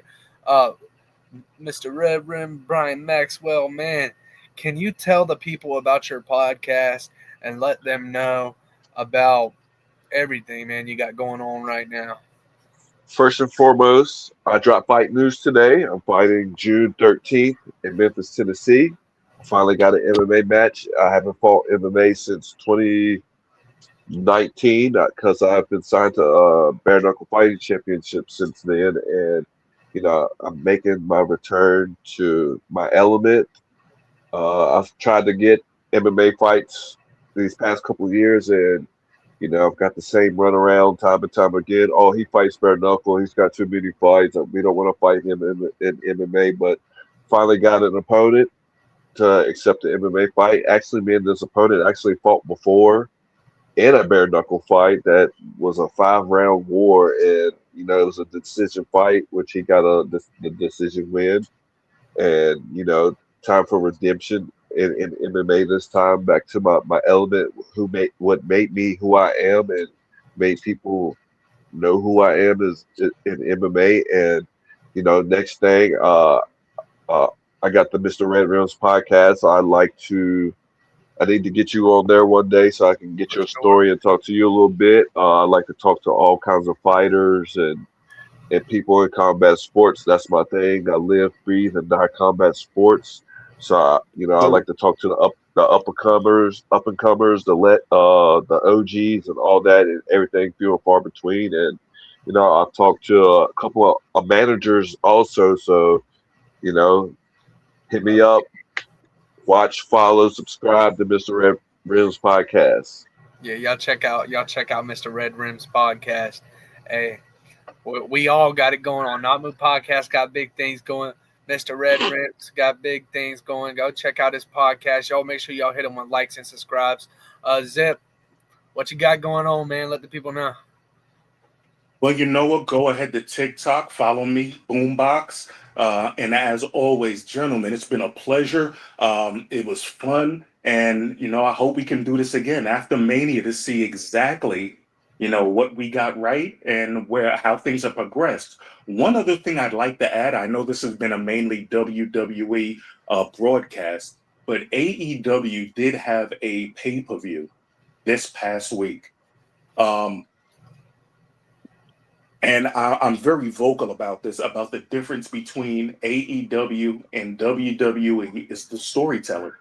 Mr. Red Rim, Brian Maxwell, man, can you tell the people about your podcast and let them know about everything, man, you got going on right now? First and foremost, I dropped fight news today. I'm fighting June 13th in Memphis, Tennessee. I finally got an MMA match. I haven't fought MMA since 2019 because I've been signed to Bare Knuckle Fighting Championship since then. And, you know, I'm making my return to my element. I've tried to get MMA fights these past couple of years, and you know, I've got the same runaround time and time again. Oh, he fights bare knuckle. He's got too many fights. We don't want to fight him in MMA. But finally got an opponent to accept the MMA fight. Actually, me and this opponent actually fought before in a bare knuckle fight that was a 5-round war. And, you know, it was a decision fight, which he got the decision win. And, you know, time for redemption in MMA this time, back to my element, what made me who I am and made people know who I am is in MMA. And, you know, next thing, I got the Mr. Red Rims podcast. I need to get you on there one day so I can get your story and talk to you a little bit. I like to talk to all kinds of fighters and and people in combat sports. That's my thing. I live, breathe, and die combat sports. So I like to talk to the up and comers, the OGs, and all that, and everything few and far between. And I've talked to a couple of managers also. So hit me up. Watch, follow, subscribe to Mr. Red Rims podcast. Yeah, y'all check out Mr. Red Rims podcast. Hey, we all got it going on. Not Move Podcast got big things going. Mr. Red Rims got big things going. Go check out his podcast. Y'all make sure y'all hit him with likes and subscribes. Zip, what you got going on, man? Let the people know. Well, you know what? Go ahead to TikTok. Follow me, Boombox. And as always, gentlemen, it's been a pleasure. It was fun. And, I hope we can do this again after Mania to see exactly, what we got right and how things have progressed. One other thing I'd like to add, I know this has been a mainly WWE broadcast, but AEW did have a pay-per-view this past week. And I'm very vocal about this, about the difference between AEW and WWE is the storyteller.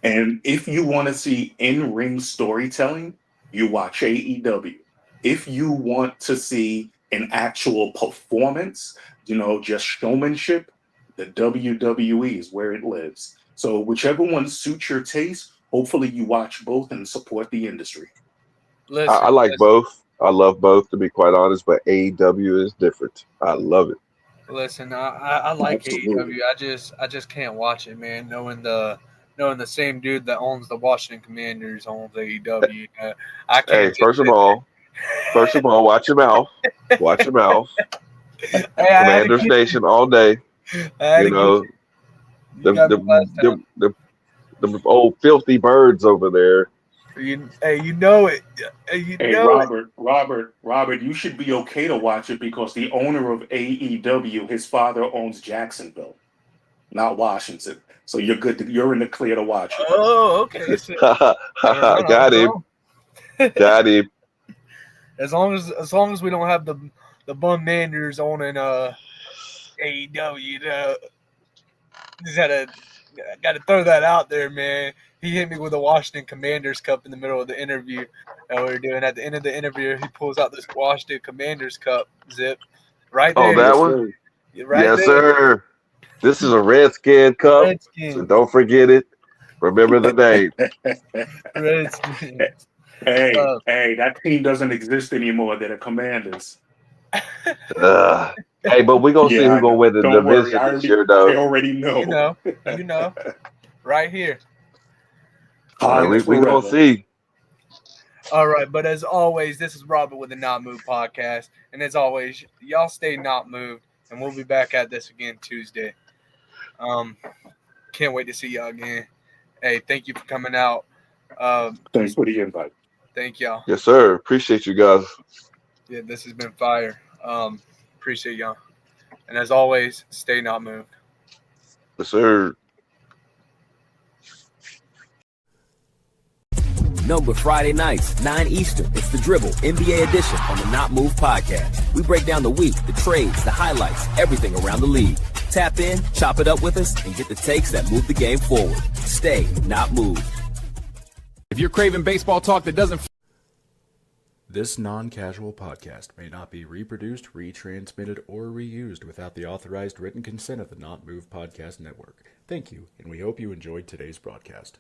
And if you want to see in-ring storytelling, you watch AEW. If you want to see an actual performance, just showmanship, the WWE is where it lives. So whichever one suits your taste, hopefully you watch both and support the industry. I like both. I love both, to be quite honest, but AEW is different. I love it. Listen, I like Absolutely. AEW. I just can't watch it, man. Knowing the same dude that owns the Washington Commanders owns AEW. I can't. Hey, first of all, watch your mouth. Watch your mouth. Commander Station all day. The old filthy birds over there. You know it. Robert, you should be okay to watch it because the owner of AEW, his father owns Jacksonville, not Washington. So you're good. You're in the clear to watch it. Oh, okay. So, Got him. Got him. As long as we don't have the bum Manders owning AEW, just gotta throw that out there, man. He hit me with a Washington Commanders cup in the middle of the interview that we were doing. At the end of the interview, he pulls out this Washington Commanders cup, Zip, right there. Oh, that one? Right yes, there. Sir. This is a Redskin cup, so don't forget it. Remember the name. Redskins. Hey, that team doesn't exist anymore. They're the Commanders. Hey, but we're going to see who's going to win the division this year, though. I already know. You know. Right here. We're going to see. All right, but as always, this is Robert with the Not Moved podcast. And as always, y'all stay not moved, and we'll be back at this again Tuesday. Can't wait to see y'all again. Hey, thank you for coming out. Thanks for the invite. Thank y'all. Yes, sir. Appreciate you guys. Yeah, this has been fire. Appreciate y'all. And as always, stay not moved. Yes, sir. Number Friday nights, 9 Eastern. It's the Dribble NBA edition on the Not Moved podcast. We break down the week, the trades, the highlights, everything around the league. Tap in, chop it up with us, and get the takes that move the game forward. Stay not moved. If you're craving baseball talk that doesn't... This non-casual podcast may not be reproduced, retransmitted, or reused without the authorized written consent of the Not Moved Podcast Network. Thank you, and we hope you enjoyed today's broadcast.